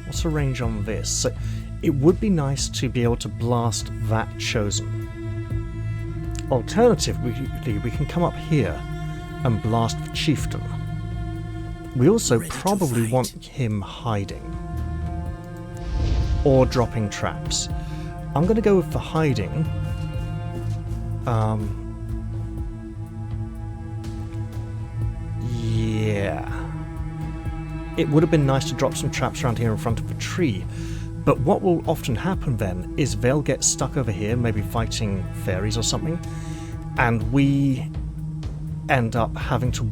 What's the range on this? So it would be nice to be able to blast that Chosen. Alternatively, we can come up here and blast the Chieftain. We also Ready to probably fight. want him hiding. Or dropping traps. I'm going to go with the hiding. Yeah. It would have been nice to drop some traps around here in front of the tree, but what will often happen then is they'll get stuck over here, maybe fighting fairies or something, and we end up having to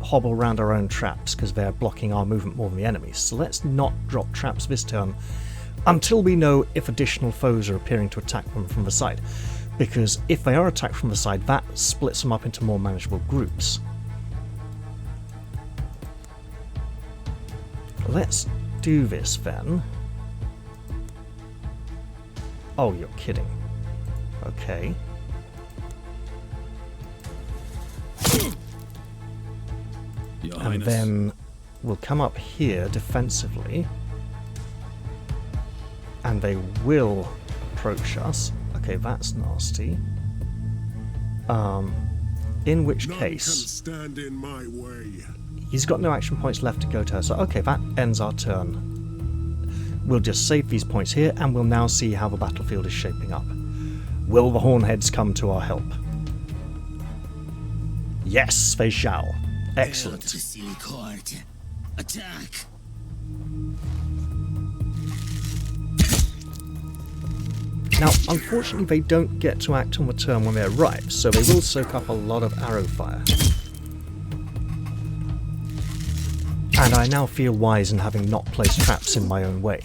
hobble around our own traps because they're blocking our movement more than the enemies. So let's not drop traps this turn until we know if additional foes are appearing to attack them from the side. Because if they are attacked from the side, that splits them up into more manageable groups. Let's do this then. Oh, you're kidding. Okay. Your And Highness. then we'll come up here defensively. And they will approach us. Okay, that's nasty. In which None can case, stand in my way. he's got no action points left to go to her. So, okay, that ends our turn. We'll just save these points here, and we'll now see how the battlefield is shaping up. Will the Hornheads come to our help? Yes, they shall. Hail to Excellent. the silly court. Attack! Now, unfortunately, they don't get to act on the turn when they arrive, so they will soak up a lot of arrow fire. And I now feel wise in having not placed traps in my own way.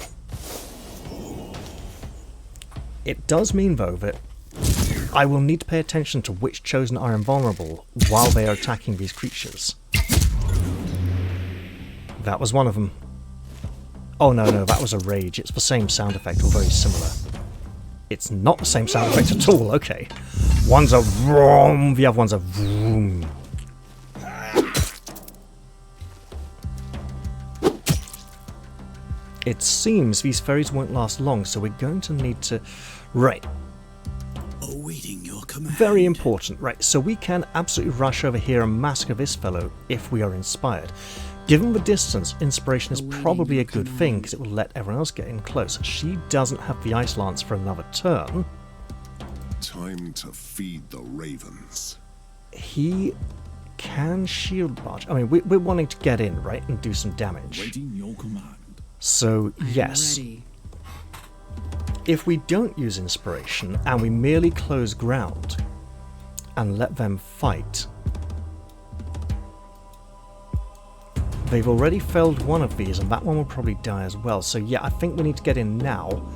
It does mean, though, that I will need to pay attention to which Chosen are invulnerable while they are attacking these creatures. That was one of them. Oh no, that was a rage. It's the same sound effect, or very similar. It's not the same sound effect at all, okay. One's a vroom, the other one's a vroom. It seems these fairies won't last long, so we're going to need to... Right, Awaiting your command. very important. Right, so we can absolutely rush over here and massacre this fellow if we are inspired. Given the distance, inspiration is probably a good thing because it will let everyone else get in close. She doesn't have the Ice Lance for another turn. Time to feed the ravens. He can shield barge. I mean, we're wanting to get in, right, and do some damage. Waiting your command. So, yes. Ready. If we don't use inspiration and we merely close ground and let them fight, they've already felled one of these and that one will probably die as well. So yeah, I think we need to get in now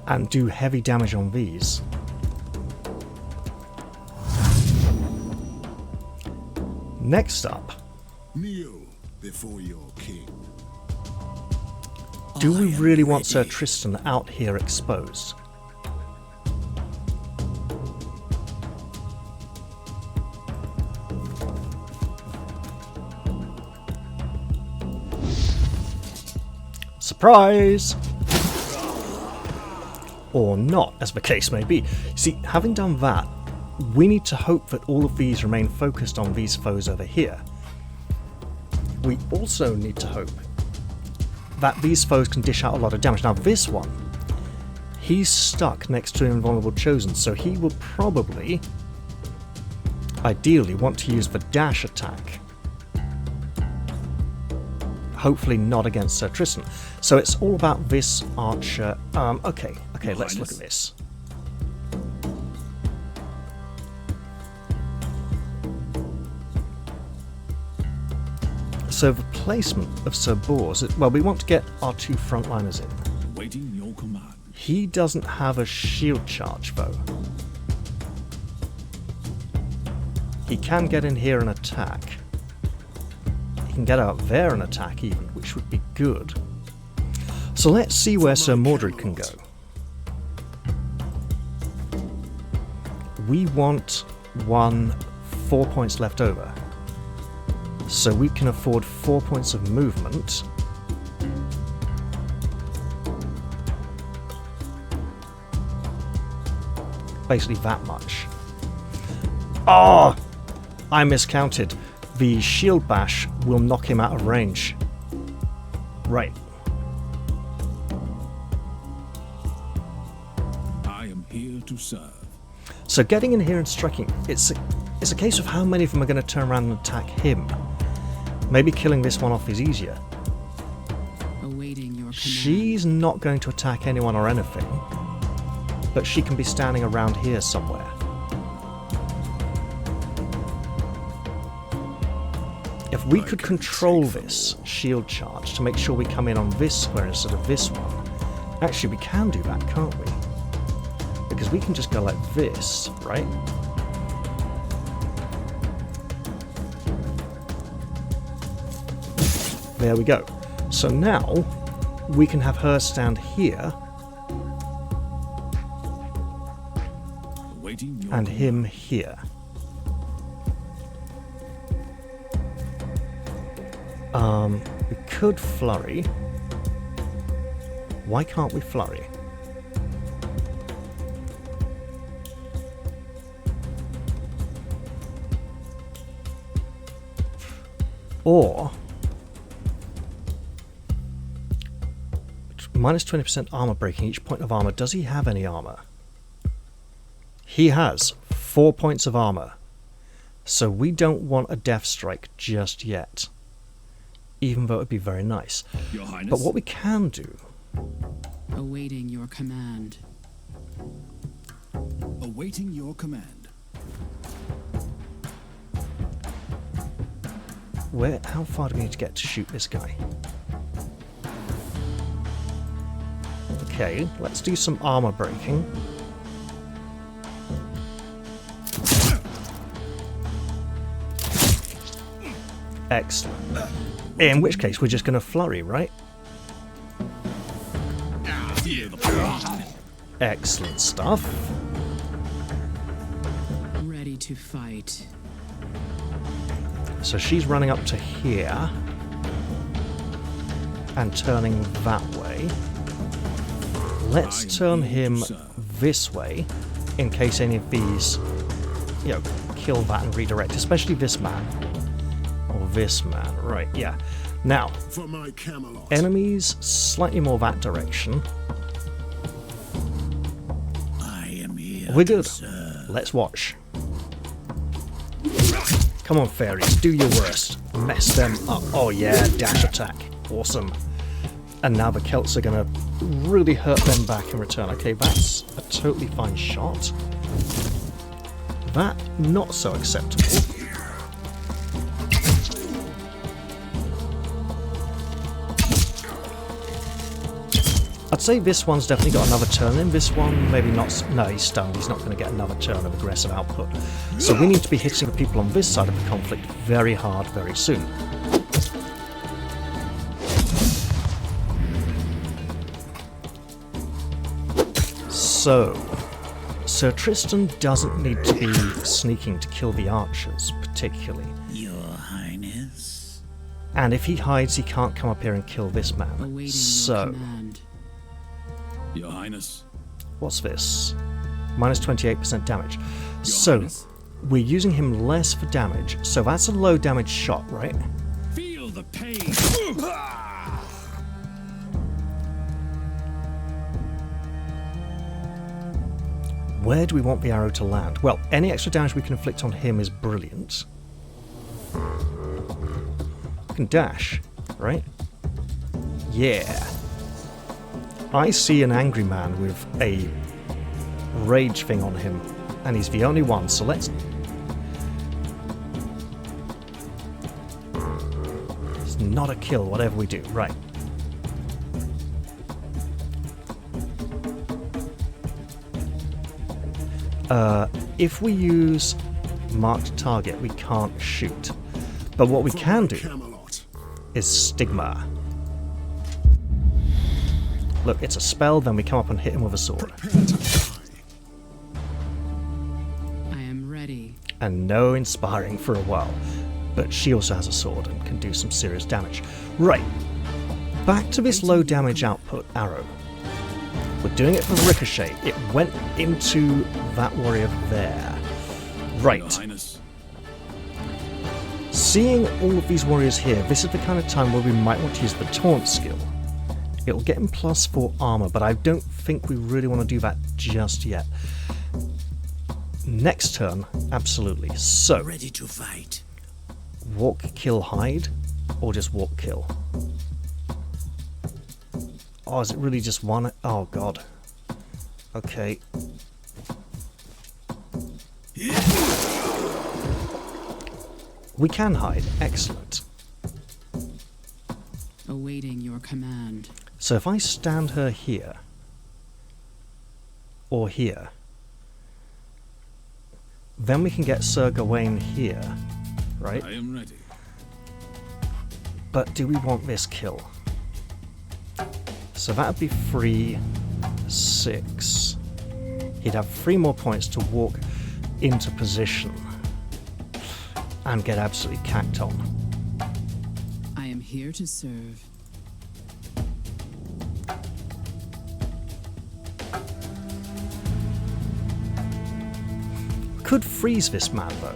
and do heavy damage on these. Next up, Kneel before your king. do we I am really want Sir ready. Tristan out here exposed? Surprise! Or not, as the case may be. See, having done that, we need to hope that all of these remain focused on these foes over here. We also need to hope that these foes can dish out a lot of damage. Now this one, he's stuck next to an invulnerable chosen, so he will probably, ideally, want to use the dash attack. Hopefully not against Sir Tristan. So it's all about this archer. Okay, let's look at this. So the placement of Sir Bors, well, we want to get our two frontliners in. Waiting your command. He doesn't have a shield charge, though. He can get in here and attack. He can get out there and attack even, which would be good. So let's see where Sir Mordred can go. We want 4 points left over. So we can afford 4 points of movement. Basically that much. Oh! I miscounted. The shield bash will knock him out of range. Right. I am here to serve. So getting in here and striking, it's a case of how many of them are going to turn around and attack him. Maybe killing this one off is easier. Awaiting your command. She's not going to attack anyone or anything, but she can be standing around here somewhere. If we could control this shield charge to make sure we come in on this square instead of this one, actually we can do that, can't we? Because we can just go like this, right? There we go. So now we can have her stand here and him here. We could flurry. Why can't we flurry? Or minus 20% armor breaking each point of armor. Does he have any armor? He has 4 points of armor. So we don't want a death strike just yet. Even though it would be very nice. Your Highness. But what we can do... Awaiting your command. Awaiting your command. How far do we need to get to shoot this guy? Okay, let's do some armor breaking. Excellent. In which case, we're just going to flurry, right? Excellent stuff. Ready to fight. So she's running up to here and turning that way. Let's turn him this way in case any of these, kill that and redirect, especially this man. Or this man, right, yeah. Now, For my Camelot. enemies slightly more that direction. I am here. We're to good. serve. Let's watch. Come on, fairies, do your worst. Mess them up. Oh yeah, dash attack. Awesome. And now the Celts are going to really hurt them back in return. Okay, that's a totally fine shot. That, not so acceptable. I'd say this one's definitely got another turn in. This one, maybe not. No, he's stunned. He's not going to get another turn of aggressive output. So we need to be hitting the people on this side of the conflict very hard, very soon. So, Sir Tristan doesn't need to be sneaking to kill the archers, particularly. Your Highness. And if he hides, he can't come up here and kill this man. Awaiting your So, command. Your Highness. what's this? Minus 28% damage. So, Highness. we're using him less for damage. So that's a low damage shot, right? Feel the pain. Where do we want the arrow to land? Well, any extra damage we can inflict on him is brilliant. We can dash, right? Yeah. I see an angry man with a rage thing on him, and he's the only one, so let's... It's not a kill, whatever we do. Right. If we use marked target, we can't shoot. But what we can do Camelot. is stigma. Look, it's a spell, then we come up and hit him with a sword. Prepare to die. I am ready. And no inspiring for a while. But she also has a sword and can do some serious damage. Right. Back to this low damage output arrow. We're doing it for ricochet. It went into that warrior there. Your Right. Highness. Seeing all of these warriors here, this is the kind of time where we might want to use the taunt skill. It'll get him +4 armor, but I don't think we really want to do that just yet. Next turn, absolutely. So, Ready to fight. walk, kill, hide, or just walk, kill? Oh, is it really just one? Oh, God. Okay. We can hide. Excellent. Awaiting your command. So if I stand her here, or here, then we can get Sir Gawain here, right? I am ready. But do we want this kill? So that would be 3, 6. He'd have 3 more points to walk into position and get absolutely cacked on. I am here to serve. Could freeze this man though.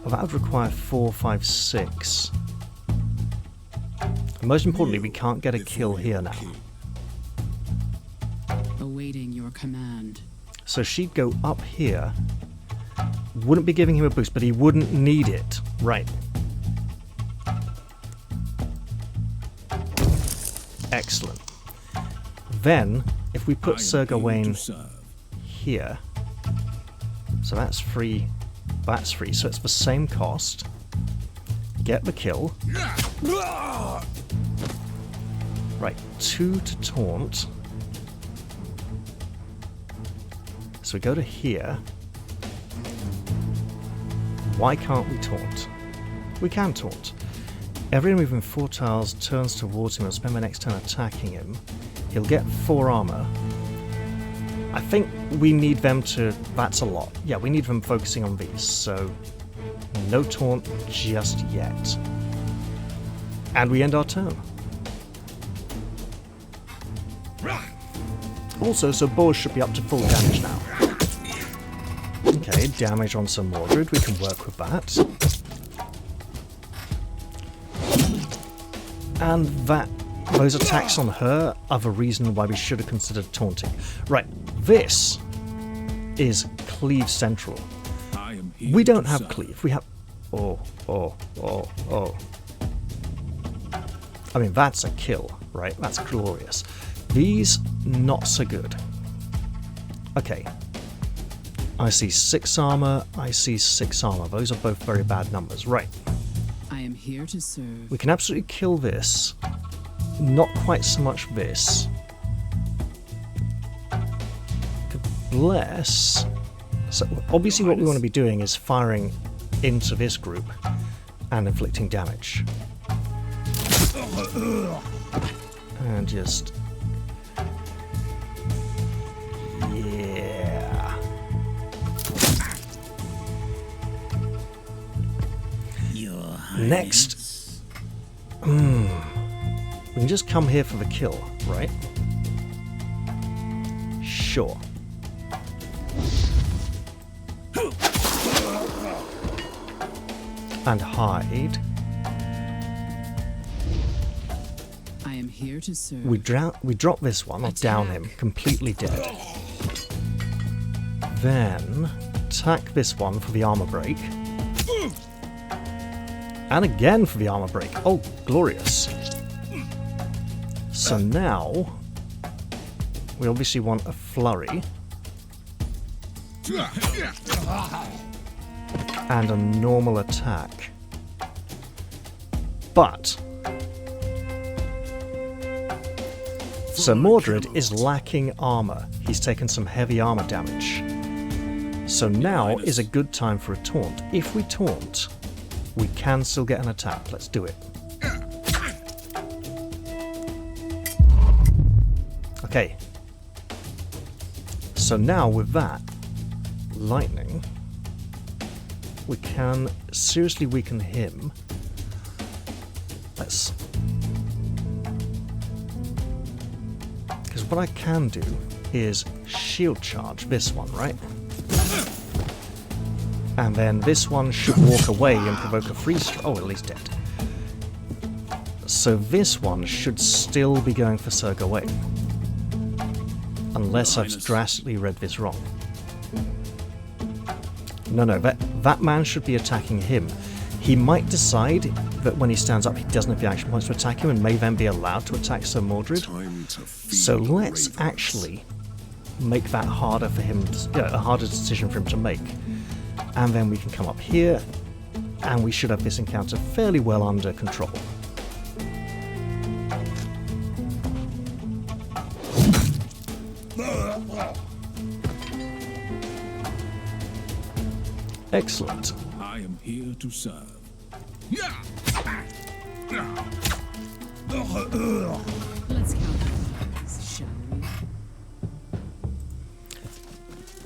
Well, that would require 4, 5, 6. And most importantly, we can't get a kill here now. Awaiting your command. So she'd go up here. Wouldn't be giving him a boost, but he wouldn't need it. Right. Excellent. Then, if we I put am Sir here Gawain to serve. here, so that's free, that's free, so it's the same cost. Get the kill. Right, 2 to taunt. So we go to here. Why can't we taunt? We can taunt. Every enemy within 4 tiles turns towards him and spend the next turn attacking him. He'll get 4 armor. I think we need them to... That's a lot. Yeah, we need them focusing on these, so... No taunt just yet. And we end our turn. Also, so boars should be up to full damage now. Okay, damage on some Mordred, we can work with that. And those attacks on her are the reason why we should have considered taunting. Right, this is Cleave Central. I am here We don't to have serve. Cleave, we have... Oh. I mean, that's a kill, right? That's glorious. These, not so good. Okay. I see 6 armor, I see 6 armor. Those are both very bad numbers. Right. I am here to serve. We can absolutely kill this. Not quite so much this. Could bless. So obviously what we want to be doing is firing into this group and inflicting damage. And just... Yeah. next... we can just come here for the kill, right? Sure. And hide. I am here to serve. We drop this one, or down him, completely dead. Then attack this one for the armor break. And again for the armor break. Oh, glorious. So now we obviously want a flurry. And a normal attack. But so Mordred is lacking armor. He's taken some heavy armor damage. So now is a good time for a taunt. If we taunt, we can still get an attack. Let's do it. Okay. So now with that, lightning, we can seriously weaken him. Let's... Because what I can do is shield charge this one, right? And then this one should walk away and provoke a freeze strike. Oh, at least dead. So this one should still be going for Sir Gawain. Unless I've drastically read this wrong. No, that man should be attacking him. He might decide that when he stands up he doesn't have the action points to attack him and may then be allowed to attack Sir Mordred. So let's actually make that harder for him, a harder decision for him to make. And then we can come up here, and we should have this encounter fairly well under control. Excellent. I am here to serve. Let's count these, shall we?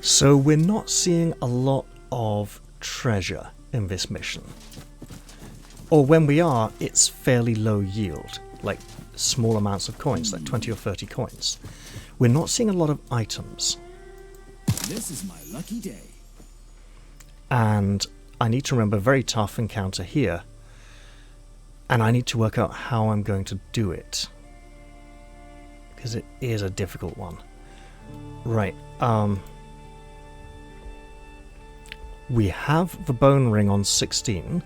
So we're not seeing a lot of treasure in this mission. Or when we are, it's fairly low yield, like small amounts of coins, like 20 or 30 coins. We're not seeing a lot of items. This is my lucky day. And I need to remember a very tough encounter here. And I need to work out how I'm going to do it. Because it is a difficult one. Right, we have the bone ring on 16.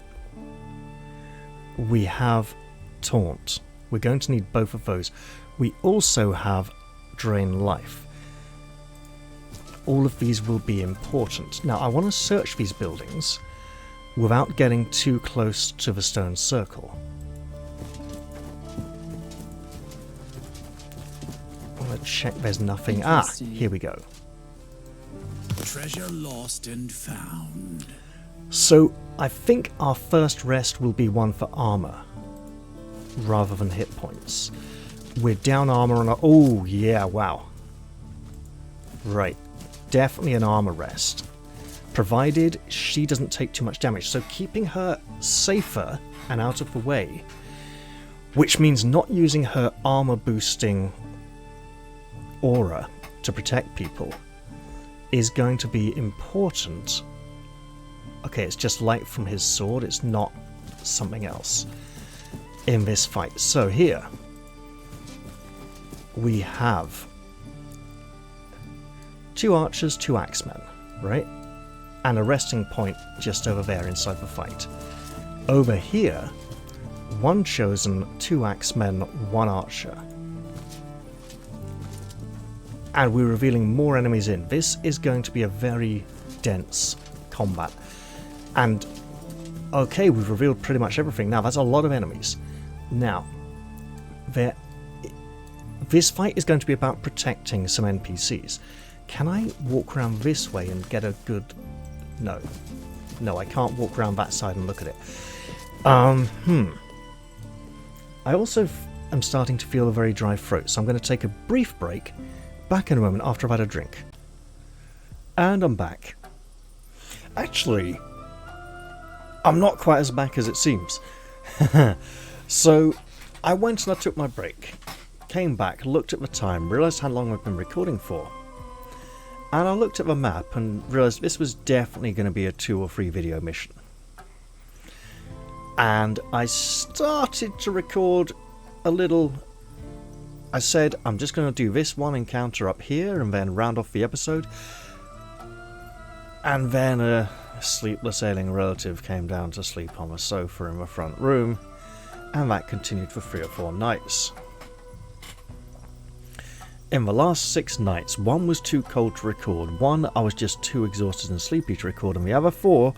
We have taunt. We're going to need both of those. We also have drain life. All of these will be important. Now I want to search these buildings without getting too close to the stone circle. I want to check there's nothing. Ah, here we go. Treasure lost and found. So I think our first rest will be one for armor rather than hit points. We're down armor on our... Oh yeah, wow. Right, definitely an armor rest. Provided she doesn't take too much damage. So keeping her safer and out of the way, which means not using her armor boosting aura to protect people, is going to be important. Okay, it's just light from his sword, it's not something else in this fight. So here we have 2 archers, 2 axemen, right? And a resting point just over there inside the fight. Over here, 1 chosen, 2 axemen, 1 archer. And we're revealing more enemies in. This is going to be a very dense combat. And, okay, we've revealed pretty much everything. Now, that's a lot of enemies. Now, this fight is going to be about protecting some NPCs. Can I walk around this way and get a good... No. No, I can't walk around that side and look at it. I also am starting to feel a very dry throat, so I'm going to take a brief break. Back in a moment after I've had a drink. And I'm back. Actually, I'm not quite as back as it seems. So I went and I took my break, came back, looked at the time, realised how long I've been recording for, and I looked at the map and realised this was definitely going to be a 2 or 3 video mission. And I started to record a little. I said I'm just going to do this one encounter up here and then round off the episode. And then a sleepless ailing relative came down to sleep on the sofa in the front room, and that continued for 3 or 4 nights. In the last 6 nights, 1 was too cold to record, 1 I was just too exhausted and sleepy to record, and the other 4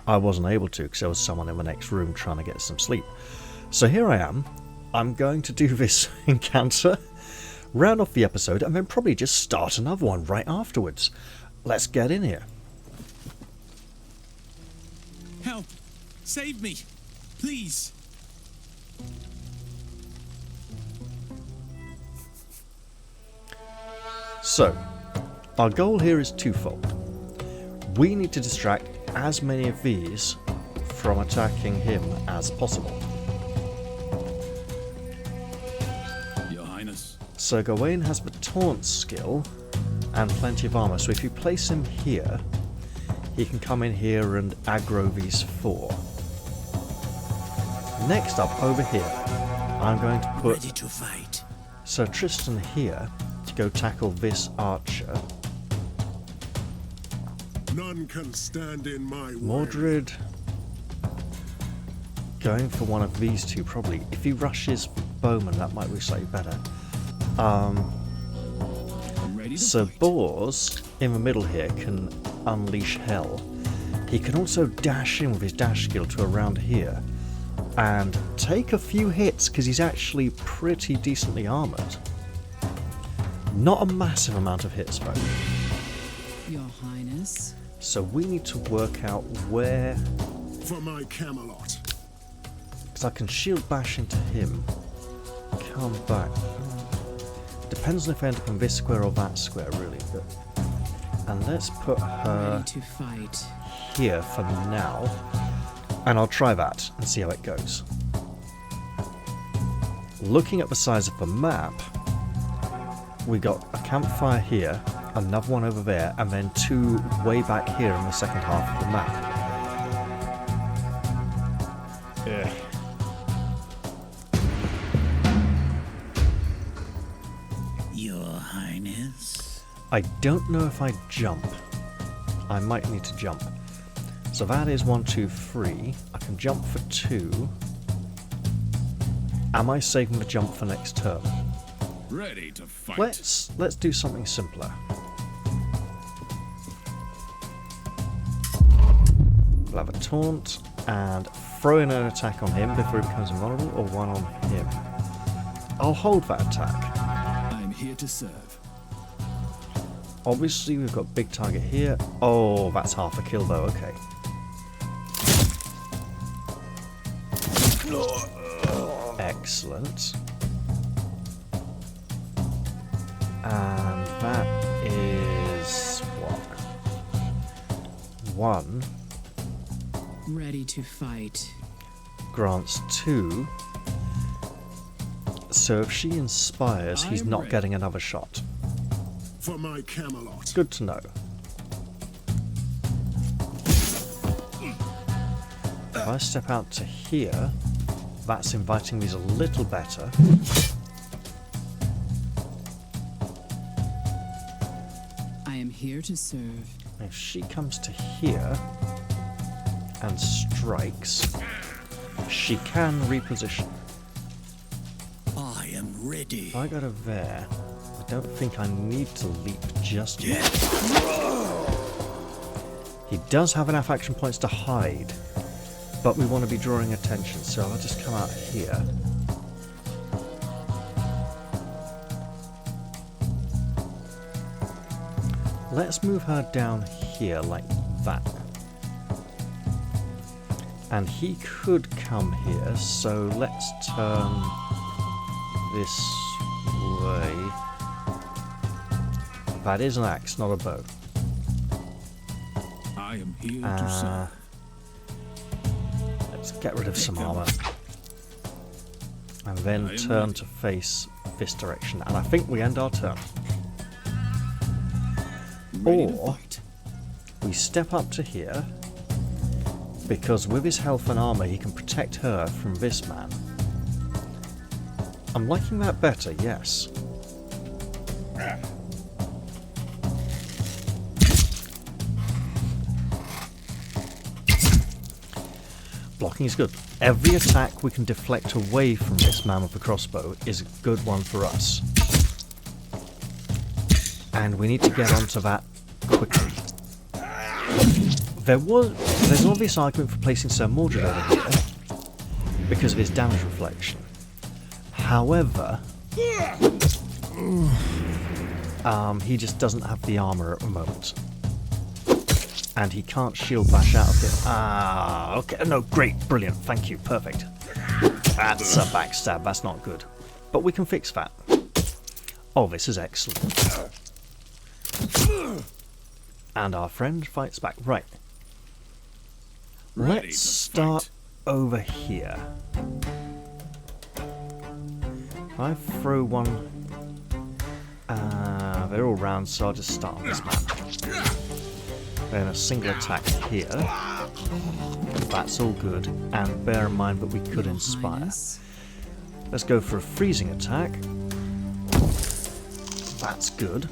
I wasn't able to because there was someone in the next room trying to get some sleep. So here I am. I'm going to do this encounter, round off the episode, and then probably just start another one right afterwards. Let's get in here. Help! Save me! Please! So, our goal here is twofold. We need to distract as many of these from attacking him as possible. Your Highness. So Gawain has the taunt skill and plenty of armor, so if you place him here, he can come in here and aggro these 4. Next up, over here, I'm going to put Ready to fight. Sir Tristan here to go tackle this archer. None can stand in my way. Mordred going for one of these 2 probably. If he rushes bowman, that might be slightly better. Ready to Sir fight. Bors in the middle here can unleash hell. He can also dash in with his dash skill to around here and take a few hits because he's actually pretty decently armoured. Not a massive amount of hits though. Your Highness. So we need to work out where, For my Camelot. because I can shield bash into him, come back. Depends on if I end up on this square or that square really, but. And let's put her Ready to fight. here for now, and I'll try that and see how it goes. Looking at the size of the map, we got a campfire here, another one over there, and then 2 way back here in the second half of the map. Your Highness. I don't know if I jump. I might need to jump. So that is 1, 2, 3. I can jump for 2. Am I saving the jump for next turn? Ready to fight. Let's do something simpler. We'll have a taunt and throw in an attack on him before he becomes invulnerable, or one on him. I'll hold that attack. I'm here to serve. Obviously we've got big target here. Oh, that's half a kill though, okay. Excellent. And that is what? 1 Ready to fight. grants 2. So if she inspires, he's I'm not ready. getting another shot. For my Camelot. Good to know. If I step out to here, that's inviting these a little better. I am here to serve. If she comes to here and strikes, she can reposition. I am ready. If I go to there, I don't think I need to leap just yet. He does have enough action points to hide, but we want to be drawing attention, so I'll just come out here. Let's move her down here like that. And he could come here, so let's turn this way. That is an axe, not a bow. I am here to serve. Let's get rid of some armor. And then turn to face this direction. And I think we end our turn. Or we step up to here, because with his health and armor he can protect her from this man. I'm liking that better, yes. Blocking is good. Every attack we can deflect away from this man with the crossbow is a good one for us. And we need to get onto that quickly. There's an obvious argument for placing Sir Mordred over here because of his damage reflection. However, he just doesn't have the armor at the moment. And he can't shield bash out of it. Ah, okay. No, great, brilliant, thank you, perfect. That's a backstab, that's not good. But we can fix that. Oh, this is excellent. And our friend fights back. Right. Let's start over here. I throw one. They're all round, so I'll just start on this man. Then a single attack here. That's all good. And bear in mind that we could inspire. Let's go for a freezing attack. That's good.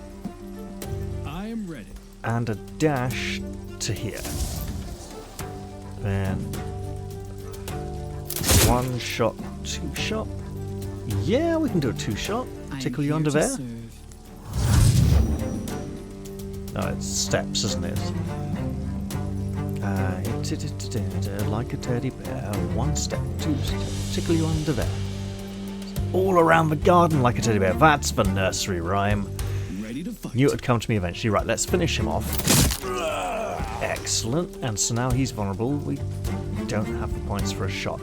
I am ready. And a dash to here. Then one shot, two shot. Yeah, we can do a two shot. Tickle you under there. No, it's steps, isn't it? Like a teddy bear. One step, two step. Tickle you under there. All around the garden like a teddy bear. That's the nursery rhyme. Ready to fight. Knew it would come to me eventually. Right, let's finish him off. Excellent. And so now he's vulnerable. We don't have the points for a shot.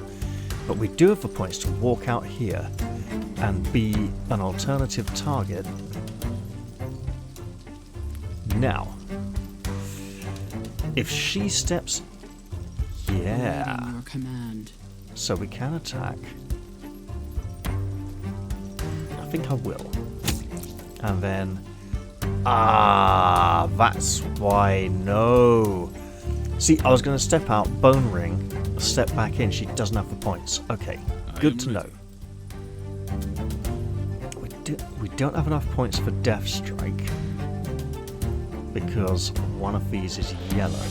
But we do have the points to walk out here and be an alternative target. Now, if she steps... Yeah. Your command. So we can attack. I think I will. And then... Ah, that's why. No. See, I was going to step out, bone ring, step back in. She doesn't have the points. Okay, good to know. We don't have enough points for Death Strike because one of these is yellow.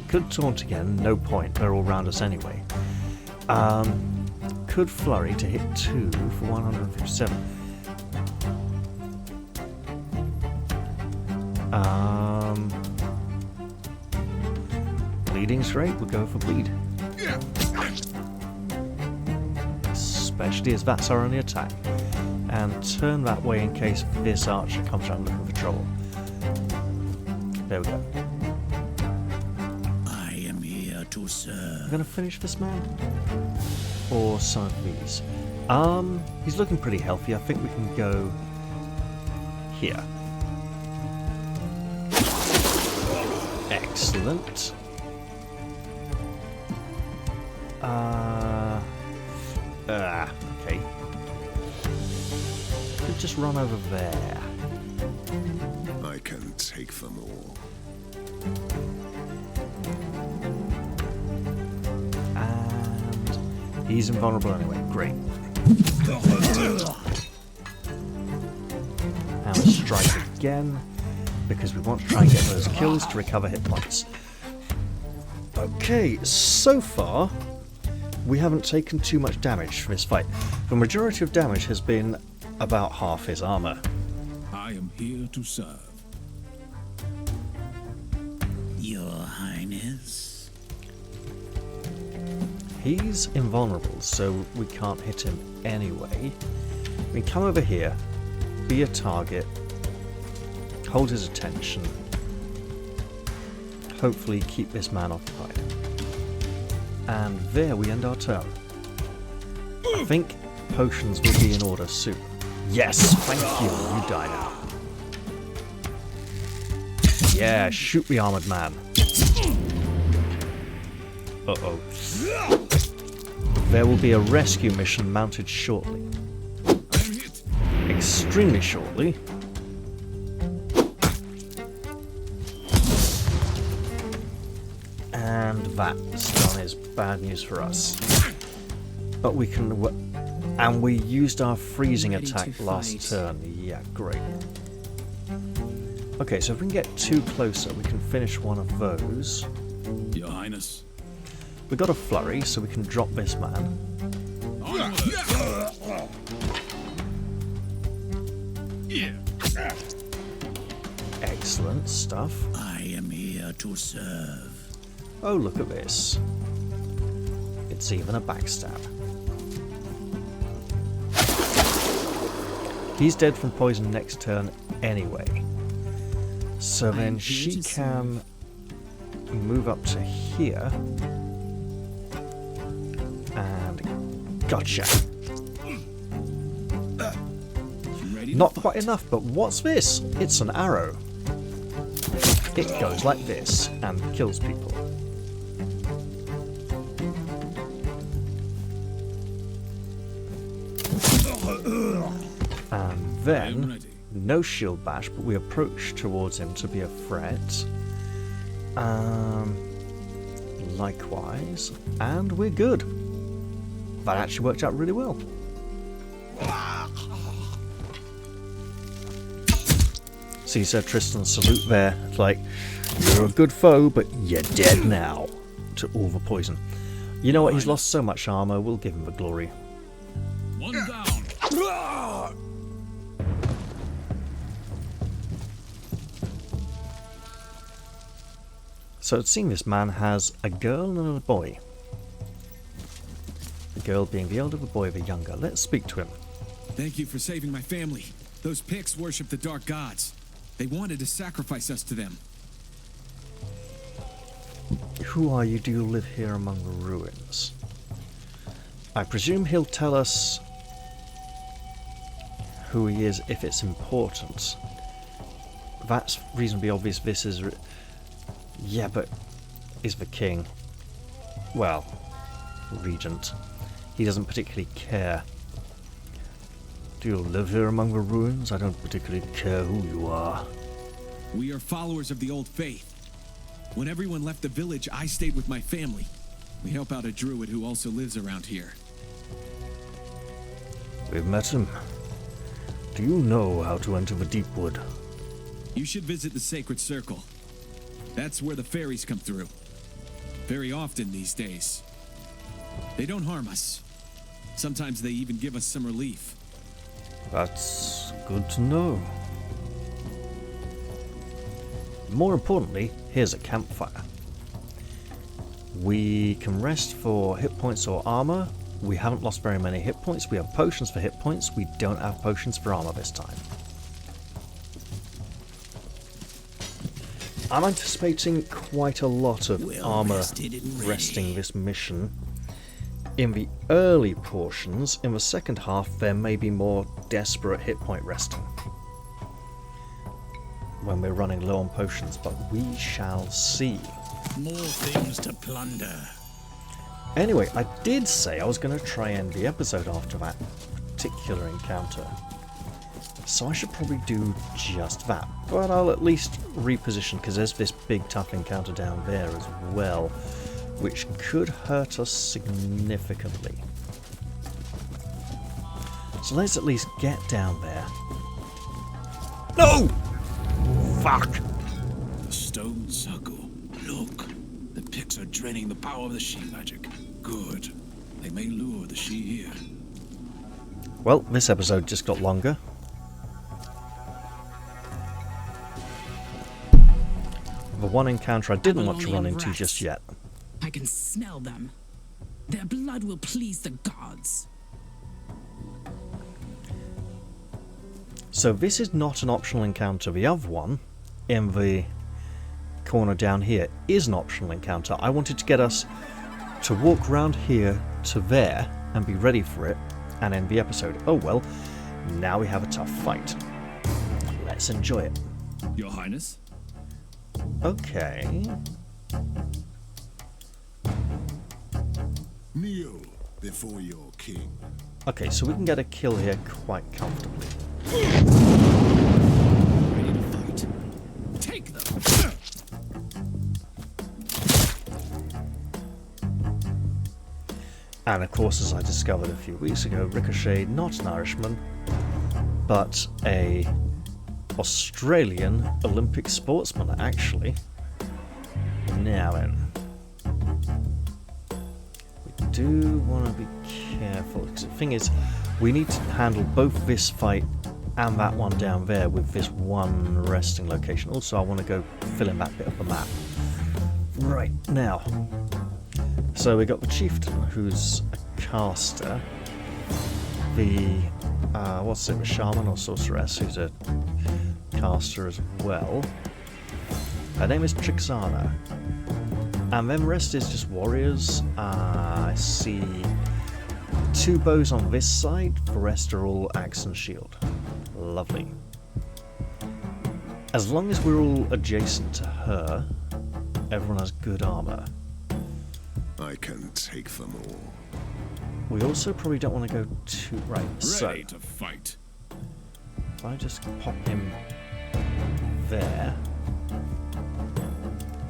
Could taunt again, no point. They're all round us anyway. Could flurry to hit 2 for 157. Bleeding straight, we'll go for bleed. Especially as that's our only attack. And turn that way in case this archer comes around looking for trouble. There we go. I am here to serve. I'm gonna finish this man? Or some of these? He's looking pretty healthy. I think we can go here. Excellent. Okay. Could just run over there. I can take them all. And he's invulnerable anyway. Great. And we'll strike again, because we want to try and get those kills to recover hit points. Okay, so far we haven't taken too much damage from this fight. The majority of damage has been about half his armor. I am here to serve. Your Highness. He's invulnerable, so we can't hit him anyway. We can come over here, be a target, hold his attention, hopefully keep this man occupied. And there we end our turn. I think potions will be in order soon. Yes, thank you, you die now. Yeah, shoot the armored man. Uh-oh. There will be a rescue mission mounted shortly. I'm hit. Extremely shortly. And that stun is bad news for us. But we can... And we used our freezing Ready attack to last fight. turn. Yeah, great. Okay, so if we can get too closer, we can finish one of those. Your Highness. We got a flurry, so we can drop this man. Yeah. Excellent stuff. I am here to serve. Oh, look at this. It's even a backstab. He's dead from poison next turn anyway. So I then am here she to can move up to here. And gotcha. Ready to Not fight. quite enough, but what's this? It's an arrow. It goes like this and kills people. And I am then, ready. no shield bash, but we approach towards him to be a threat. Likewise, and we're good. That actually worked out really well. See, Sir Tristan, salute there. It's like, you're a good foe, but you're dead now. To all the poison. You know what? He's lost so much armor. We'll give him the glory. One down. So it seems this man has a girl and a boy. The girl being the elder, the boy the younger. Let's speak to him. Thank you for saving my family. Those Picts worship the dark gods. They wanted to sacrifice us to them. Who are you? Do you live here among the ruins? I presume he'll tell us who he is if it's important. That's reasonably obvious. This is... Yeah, but is the king. Well, regent. He doesn't particularly care. Do you live here among the ruins? I don't particularly care who you are. We are followers of the old faith. When everyone left the village, I stayed with my family. We help out a druid who also lives around here. We've met him. Do you know how to enter the deep wood? You should visit the Sacred Circle. That's where the fairies come through. Very often these days. They don't harm us. Sometimes they even give us some relief. That's good to know. More importantly, here's a campfire. We can rest for hit points or armor. We haven't lost very many hit points. We have potions for hit points. We don't have potions for armor this time. I'm anticipating quite a lot of Well armor rested and ready. resting this mission. In the early portions, in the second half, there may be more desperate hit point resting when we're running low on potions, but we shall see. More things to plunder. Anyway, I did say I was going to try and end the episode after that particular encounter, so I should probably do just that. But I'll at least reposition, because there's this big tough encounter down there as well, which could hurt us significantly. So let's at least get down there. No! Fuck! The stone circle. Look. The Picts are draining the power of the she magic. Good. They may lure the she here. Well, this episode just got longer. The one encounter I didn't want to run into just yet. I can smell them. Their blood will please the gods. So this is not an optional encounter. The other one, in the corner down here, is an optional encounter. I wanted to get us to walk round here to there and be ready for it and end the episode. Oh well, now we have a tough fight. Let's enjoy it. Your Highness? Okay. Kneel before you're king. Okay, so we can get a kill here quite comfortably. Ready to fight. Take them. And of course, as I discovered a few weeks ago, Ricochet, not an Irishman, but a Australian Olympic sportsman, actually. Now then. We do want to be careful, because the thing is, we need to handle both this fight and that one down there with this one resting location. Also, I want to go fill in that bit of the map. Right, now. So we got the chieftain, who's a caster. The, what's it, the shaman or sorceress, who's a caster as well. Her name is Trixana. And then the rest is just warriors. I see 2 bows on this side, the rest are all axe and shield. Lovely. As long as we're all adjacent to her, everyone has good armor. I can take them all. We also probably don't want to go too right. So Ready to fight. if I just pop him there,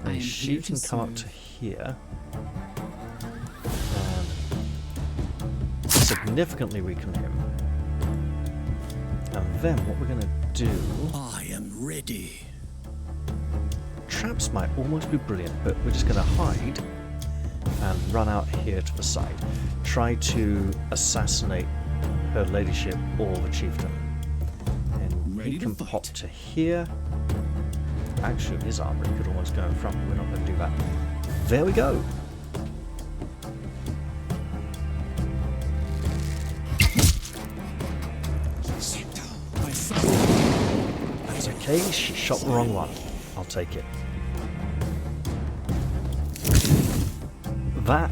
I and am she here can to come up serve. to here and significantly weaken him. And then what we're going to do, I am ready. traps might almost be brilliant, but we're just going to hide and run out here to the side. Try to assassinate her ladyship or the chieftain. And Ready he to can fight. pop to here. Actually, his armor he could almost go in front, but we're not going to do that. There we go. That's okay, she shot the wrong one. I'll take it. That,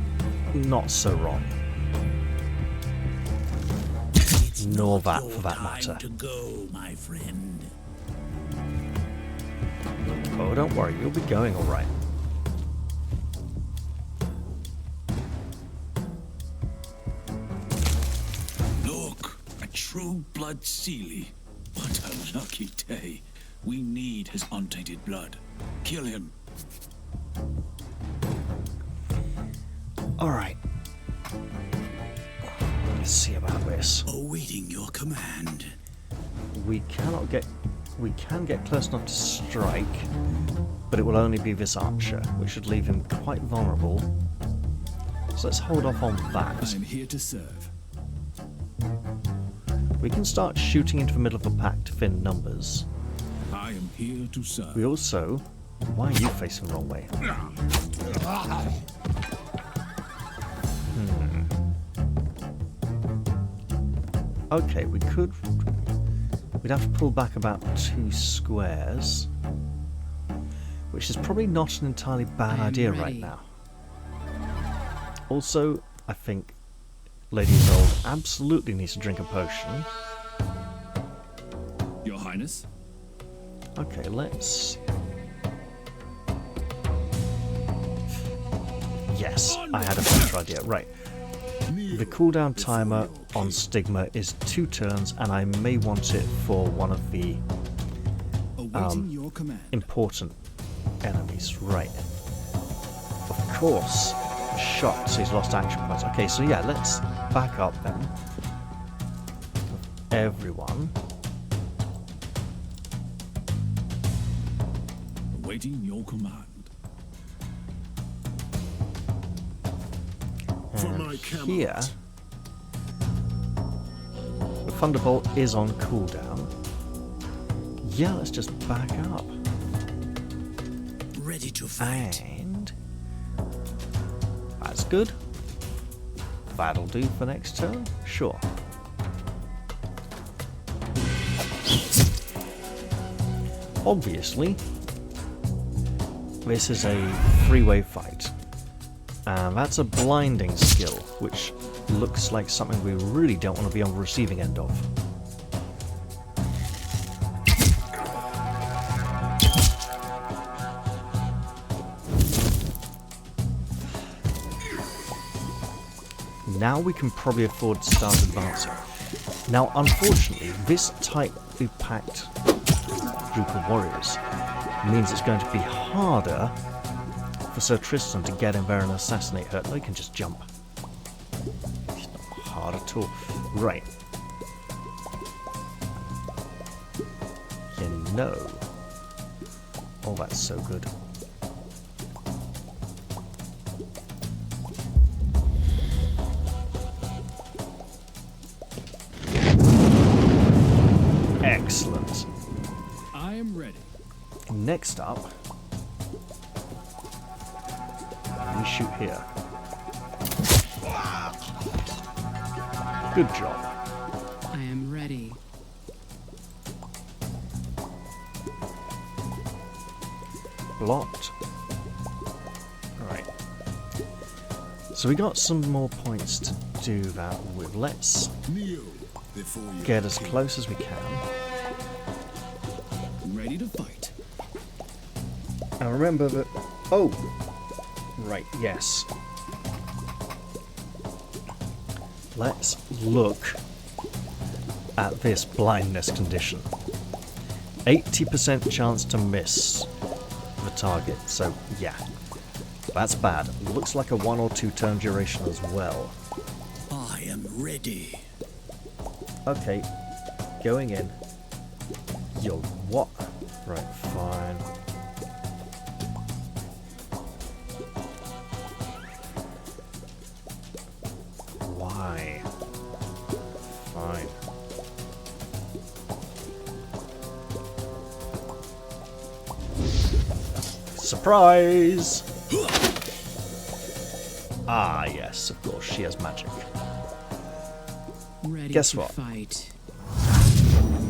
not so wrong. Nor that, for that matter. To go, my friend. Oh, don't worry, you'll be going alright. Look, a true blood Sealy. What a lucky day. We need his untainted blood. Kill him. Alright. Let's see about this. Awaiting your command. We can get close enough to strike, but it will only be this archer, which should leave him quite vulnerable. So let's hold off on that. I'm here to serve. We can start shooting into the middle of the pack to thin numbers. I am here to serve. We also... Why are you facing the wrong way? Okay, we could... We'd have to pull back about 2 squares, which is probably not an entirely bad I am idea right ready. now. Also, I think Lady Zold absolutely needs to drink a potion. Your Highness? Okay, let's... Yes, I had a better idea. Right. The cooldown timer on Stigma is 2 turns, and I may want it for one of the Awaiting your command. important enemies. Right. Of course. Shot, so he's lost action points. Okay, so yeah, let's back up then. Everyone. Awaiting your command. For And my camel. here, the Thunderbolt is on cooldown. Yeah, let's just back up. Ready to fight. And that's good. That'll do for next turn. Sure. Obviously, this is a 3-way fight. And that's a blinding skill, which looks like something we really don't want to be on the receiving end of. now we can probably afford to start advancing. Now, unfortunately, this tightly packed group of warriors means it's going to be harder for Sir Tristan to get in there and assassinate her. No, he can just jump. It's not hard at all. Right. You know. Oh, that's so good. Excellent. I am ready. Next up, we shoot here. Good job. I am ready. Blocked. Right. So we got some more points to do that with. Let's Kneel before you get as close as we can. Ready to fight. And remember that... Oh! Right, yes. Let's look at this blindness condition. 80% chance to miss the target, so yeah. That's bad. Looks like a 1 or 2 turn duration as well. I am ready. Okay, going in. Yo, what? Right, fine. Why? Fine. Surprise! Ah, yes, of course, she has magic. Ready Guess to what? fight.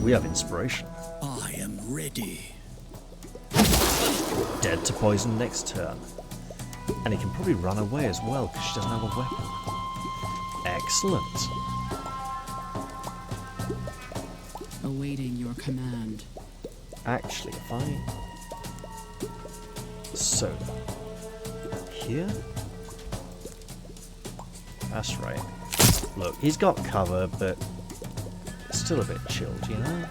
We have inspiration. I am ready. Dead to poison next turn. And he can probably run away as well because she doesn't have a weapon. Excellent. Awaiting your command. Actually, if I... So... Here? That's right. Look, he's got cover, but... still a bit chilled, you know?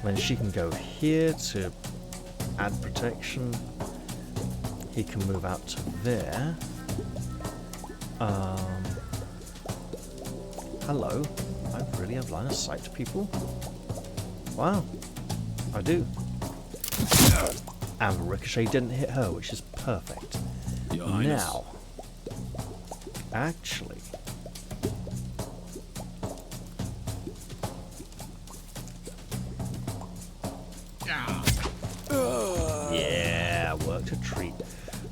Then she can go here to add protection. He can move out to there. Hello. I really have line of sight to people? Wow. I do. And the ricochet didn't hit her, which is perfect. Your Highness. Now, actually... Yeah, worked a treat.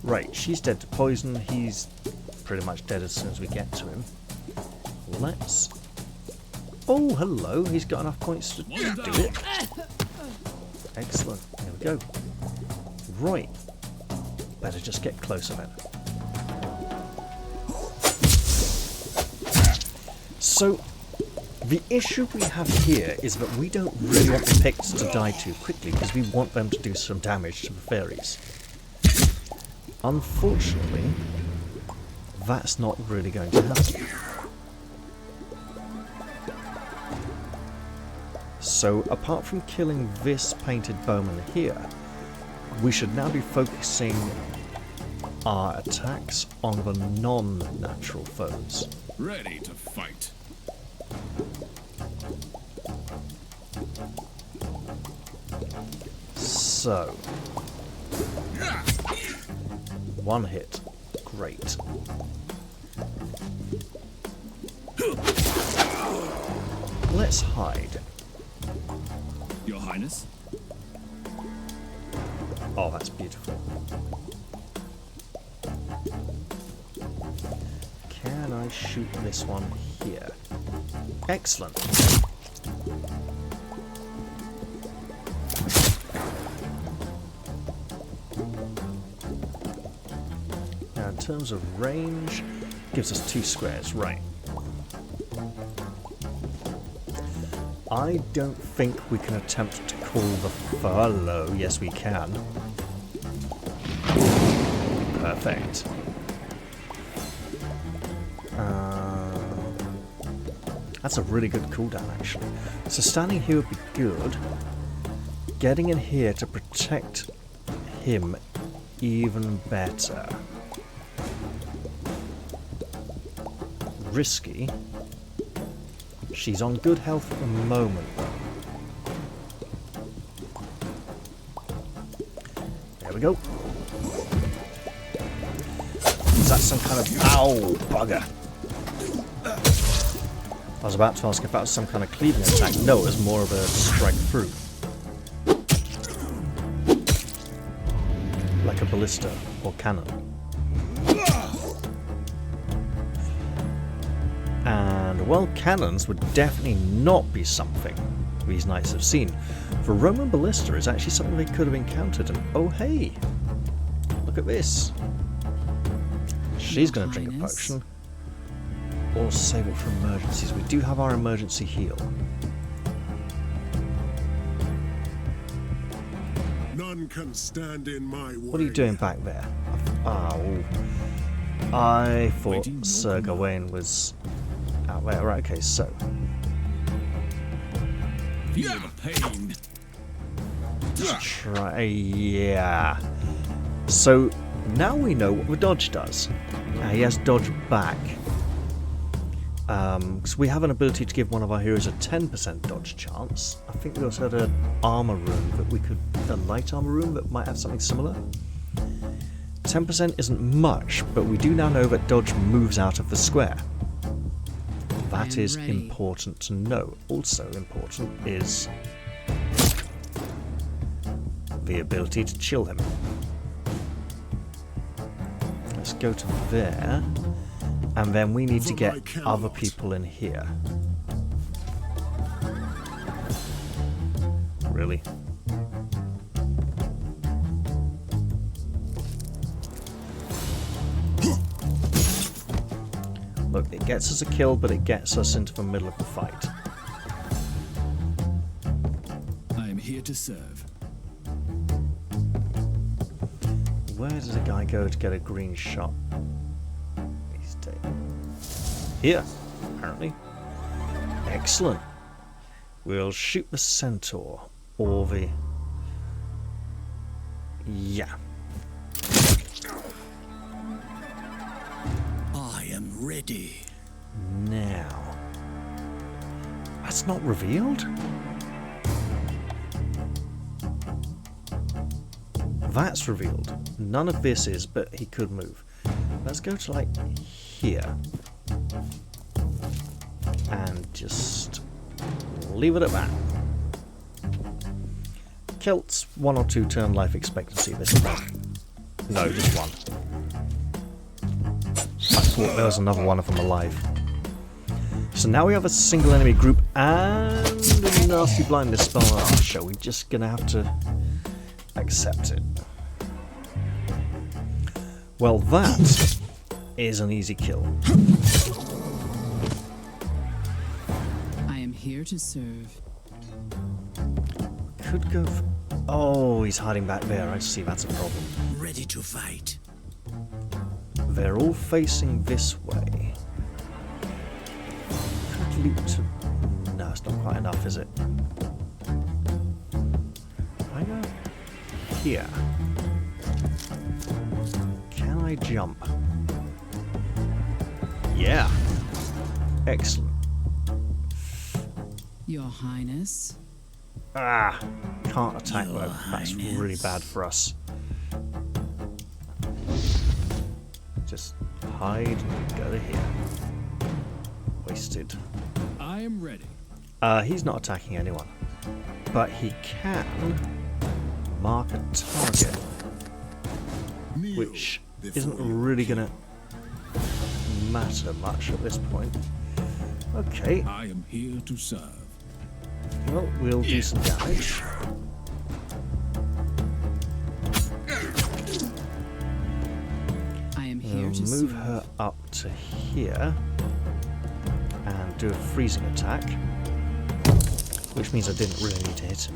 Right, she's dead to poison. He's pretty much dead as soon as we get to him. Let's... Oh, hello. He's got enough points to do it. Excellent. There we go. Right. Better just get closer then. So, the issue we have here is that we don't really want the Picts to die too quickly because we want them to do some damage to the fairies. Unfortunately, that's not really going to happen. So, apart from killing this painted bowman here, we should now be focusing our attacks on the non-natural foes. Ready to fight. So, one hit. Great. Let's hide. Your Highness? Oh, that's beautiful. Can I shoot this one here? Excellent. Now, in terms of range, gives us 2 squares, right. I don't think we can attempt to call the furlough. Yes, we can. Perfect. That's a really good cooldown, actually. So standing here would be good. Getting in here to protect him even better. Risky. She's on good health at the moment, though. There we go. Is that some kind of... Ow! Bugger! I was about to ask if that was some kind of cleaving attack. No, it was more of a strike through. Like a ballista or cannon. And, well, cannons would definitely not be something these knights have seen. For Roman ballista is actually something they could have encountered, and oh hey! Look at this! She's going to drink a potion. Or save it for emergencies. We do have our emergency heal. None can stand in my way. What are you doing back there? Oh, I thought Sir Gawain was out there. Right, okay, so. Feel the pain. Let's try. Yeah. So now we know what the dodge does. He has dodge back. Because we have an ability to give one of our heroes a 10% dodge chance. I think we also had an armor rune that we could, a light armor rune that might have something similar. 10% isn't much, but we do now know that dodge moves out of the square. That is important to know. Also important is the ability to chill him. Let's go to there. And then we need to get other people in here. Really? Look, it gets us a kill, but it gets us into the middle of the fight. I am here to serve. Where does a guy go to get a green shot? Here, apparently. Excellent. We'll shoot the centaur, or the... Yeah. I am ready. Now... That's not revealed? That's revealed. None of this is, but he could move. Let's go to, like, here. And just leave it at that. Celts, 1 or 2 turn life expectancy this time. No, just 1. I thought there was another one of them alive. So now we have a single enemy group and a nasty blindness spell on our show. We're just gonna have to accept it. Well, that is an easy kill. Here to serve. Could go. Oh, he's hiding back there. I see. That's a problem. Ready to fight. They're all facing this way. Could leap to. No, it's not quite enough, is it? I go here. Can I jump? Yeah. Excellent. Your Highness. Ah, can't attack Your though. That's Highness. really bad for us. Just hide and go to here. Wasted. I am ready. He's not attacking anyone, but he can mark a target, which isn't really gonna matter much at this point. Okay. I am here to serve. Well, we'll do some damage. I am here to Move serve. her up to here and do a freezing attack, which means I didn't really need to hit him.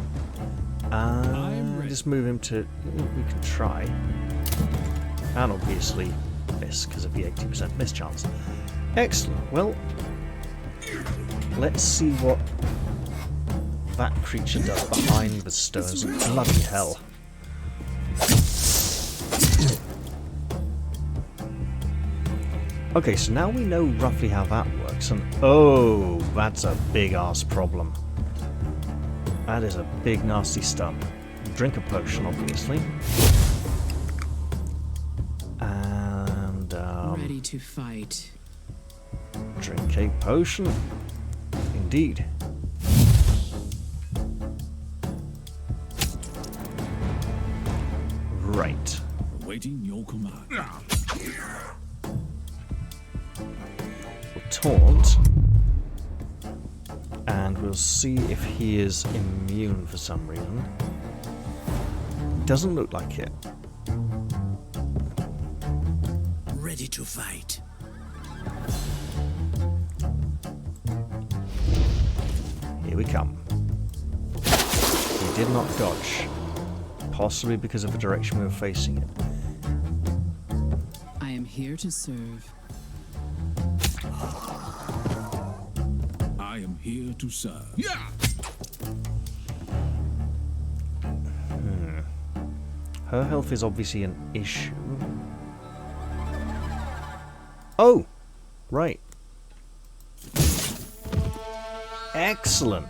ready. Just move him to... We can try. And obviously miss because of the 80% miss chance. Excellent. Well, Let's see what that creature does behind the stones. Bloody hell. Okay, so now we know roughly how that works, and oh, that's a big ass problem. That is a big nasty stun. Drink a potion, obviously. And Ready to fight. drink a potion. Indeed. Right. Awaiting your command. We'll taunt. And we'll see if he is immune for some reason. Doesn't look like it. Ready to fight. Here we come. He did not dodge. Possibly because of the direction we were facing it. I am here to serve. I am here to serve. Yeah! Her health is obviously an issue. Oh! Right. Excellent.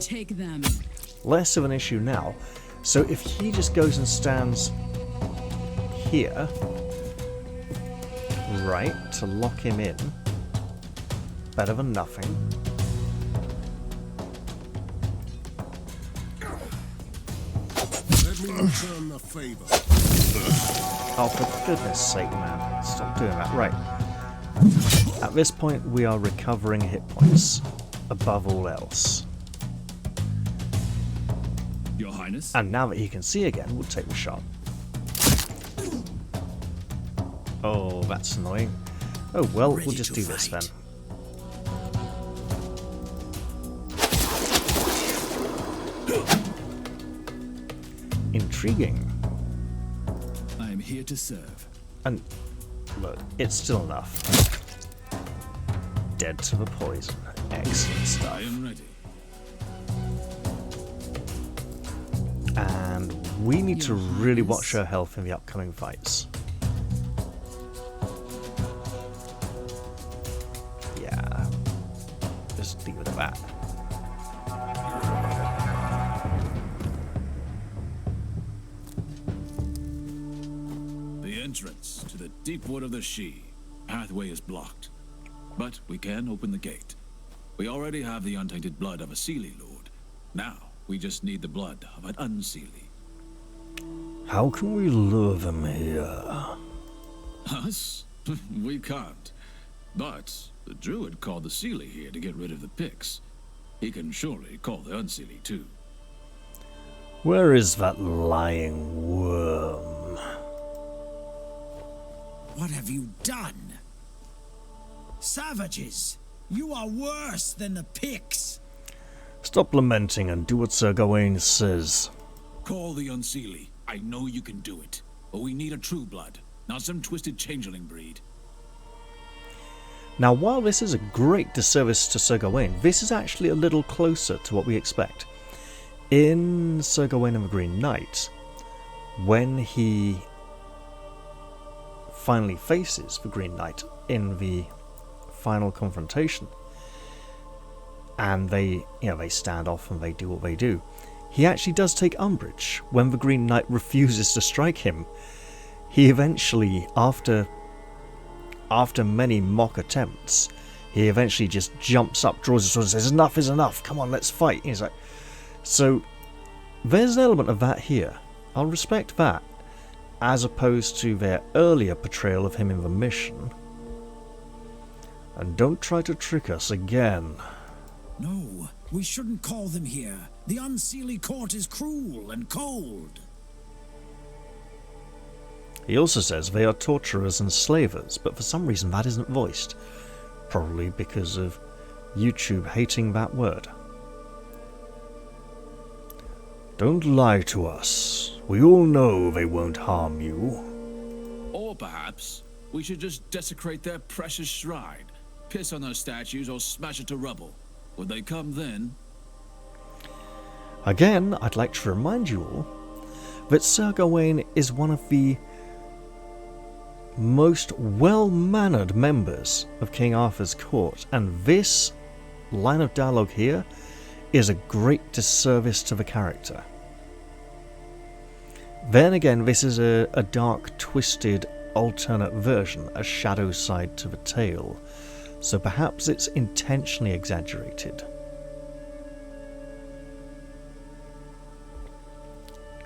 Take them. Less of an issue now. So if he just goes and stands here, right, to lock him in, better than nothing. Let me return the favor. Oh, for goodness sake, man. Stop doing that. Right. At this point, we are recovering hit points, above all else. Your Highness? And now that he can see again, we'll take the shot. Oh, that's annoying. Oh, well, we'll just do this then. Intriguing. I am here to serve. And look, it's still enough. Dead to the poison. Excellent I stuff. am ready. And we need to Your really Highness. watch her health in the upcoming fights. Yeah. Just leave it at that. The entrance to the deep wood of the She. Pathway is blocked. But we can open the gate. We already have the untainted blood of a Seelie Lord. Now, we just need the blood of an Unseelie. How can we lure them here? Us? We can't. But the Druid called the Seelie here to get rid of the Picts. He can surely call the Unseelie too. Where is that lying worm? What have you done? Savages! You are worse than the Picts! Stop lamenting and do what Sir Gawain says. Call the Unseelie. I know you can do it. But we need a true blood, not some twisted changeling breed. Now, while this is a great disservice to Sir Gawain, this is actually a little closer to what we expect. In Sir Gawain and the Green Knight, when he finally faces the Green Knight in the final confrontation, and they stand off and they do what they do, he actually does take umbrage when the Green Knight refuses to strike him. He eventually, after many mock attempts, he eventually just jumps up, draws his sword and says, "Enough is enough, come on, let's fight." He's like, so there's an element of that here. I'll respect that, as opposed to their earlier portrayal of him in the mission. And don't try to trick us again. No, we shouldn't call them here. The Unseelie court is cruel and cold. He also says they are torturers and slavers, but for some reason that isn't voiced. Probably because of YouTube hating that word. Don't lie to us. We all know they won't harm you. Or perhaps we should just desecrate their precious shrine. piss on those statues or smash it to rubble. Would they come then? Again, I'd like to remind you all that Sir Gawain is one of the most well-mannered members of King Arthur's court, and this line of dialogue here is a great disservice to the character. Then again, this is a dark, twisted, alternate version, a shadow side to the tale, so perhaps it's intentionally exaggerated.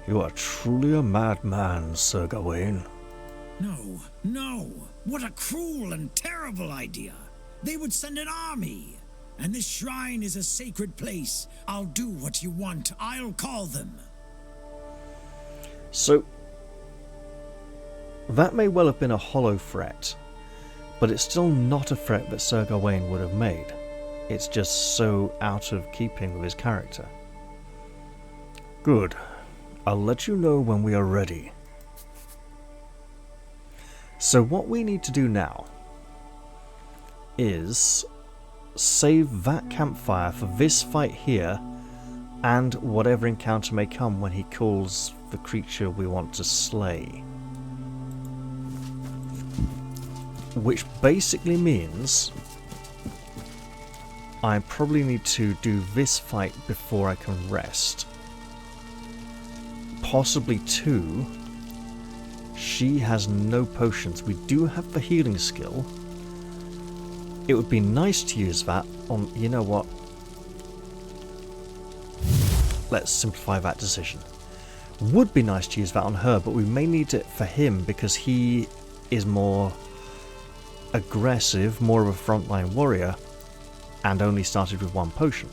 You are truly a madman, Sir Gawain. No, no! What a cruel and terrible idea! They would send an army! And this shrine is a sacred place. I'll do what you want. I'll call them. So, that may well have been a hollow threat, but it's still not a threat that Sir Gawain would have made. It's just so out of keeping with his character. Good. I'll let you know when we are ready. So what we need to do now is save that campfire for this fight here and whatever encounter may come when he calls the creature we want to slay. Which basically means I probably need to do this fight before I can rest. Possibly two. She has no potions. We do have the healing skill. It would be nice to use that on... You know what? Let's simplify that decision. Would be nice to use that on her, but we may need it for him because he is more aggressive, more of a frontline warrior, and only started with one potion.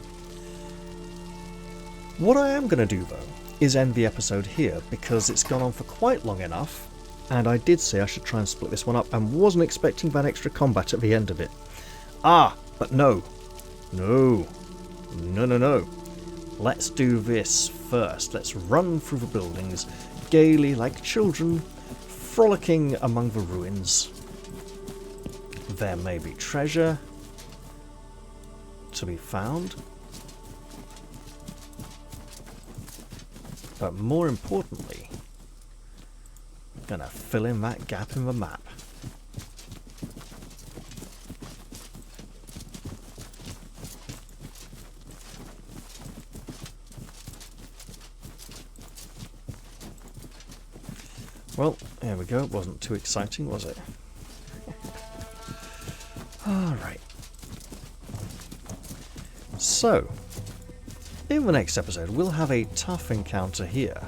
What I am going to do, though, is end the episode here because it's gone on for quite long enough, and I did say I should try and split this one up and wasn't expecting that extra combat at the end of it. Ah, but no. No. No, no, no. Let's do this first. Let's run through the buildings, gaily like children, frolicking among the ruins. There may be treasure to be found. But more importantly, I'm gonna fill in that gap in the map. Well, there we go. It wasn't too exciting, was it? Alright. So, in the next episode, we'll have a tough encounter here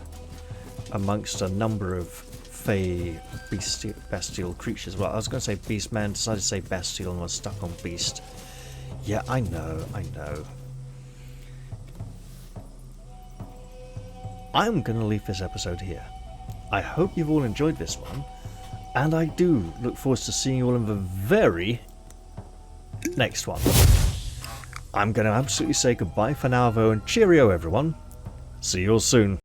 amongst a number of fey bestial creatures. Well, I was going to say beastmen, decided to say bestial and was stuck on beast. Yeah, I know, I know. I'm going to leave this episode here. I hope you've all enjoyed this one, and I do look forward to seeing you all in the very next one. I'm going to absolutely say goodbye for now, though, and cheerio, everyone. See you all soon.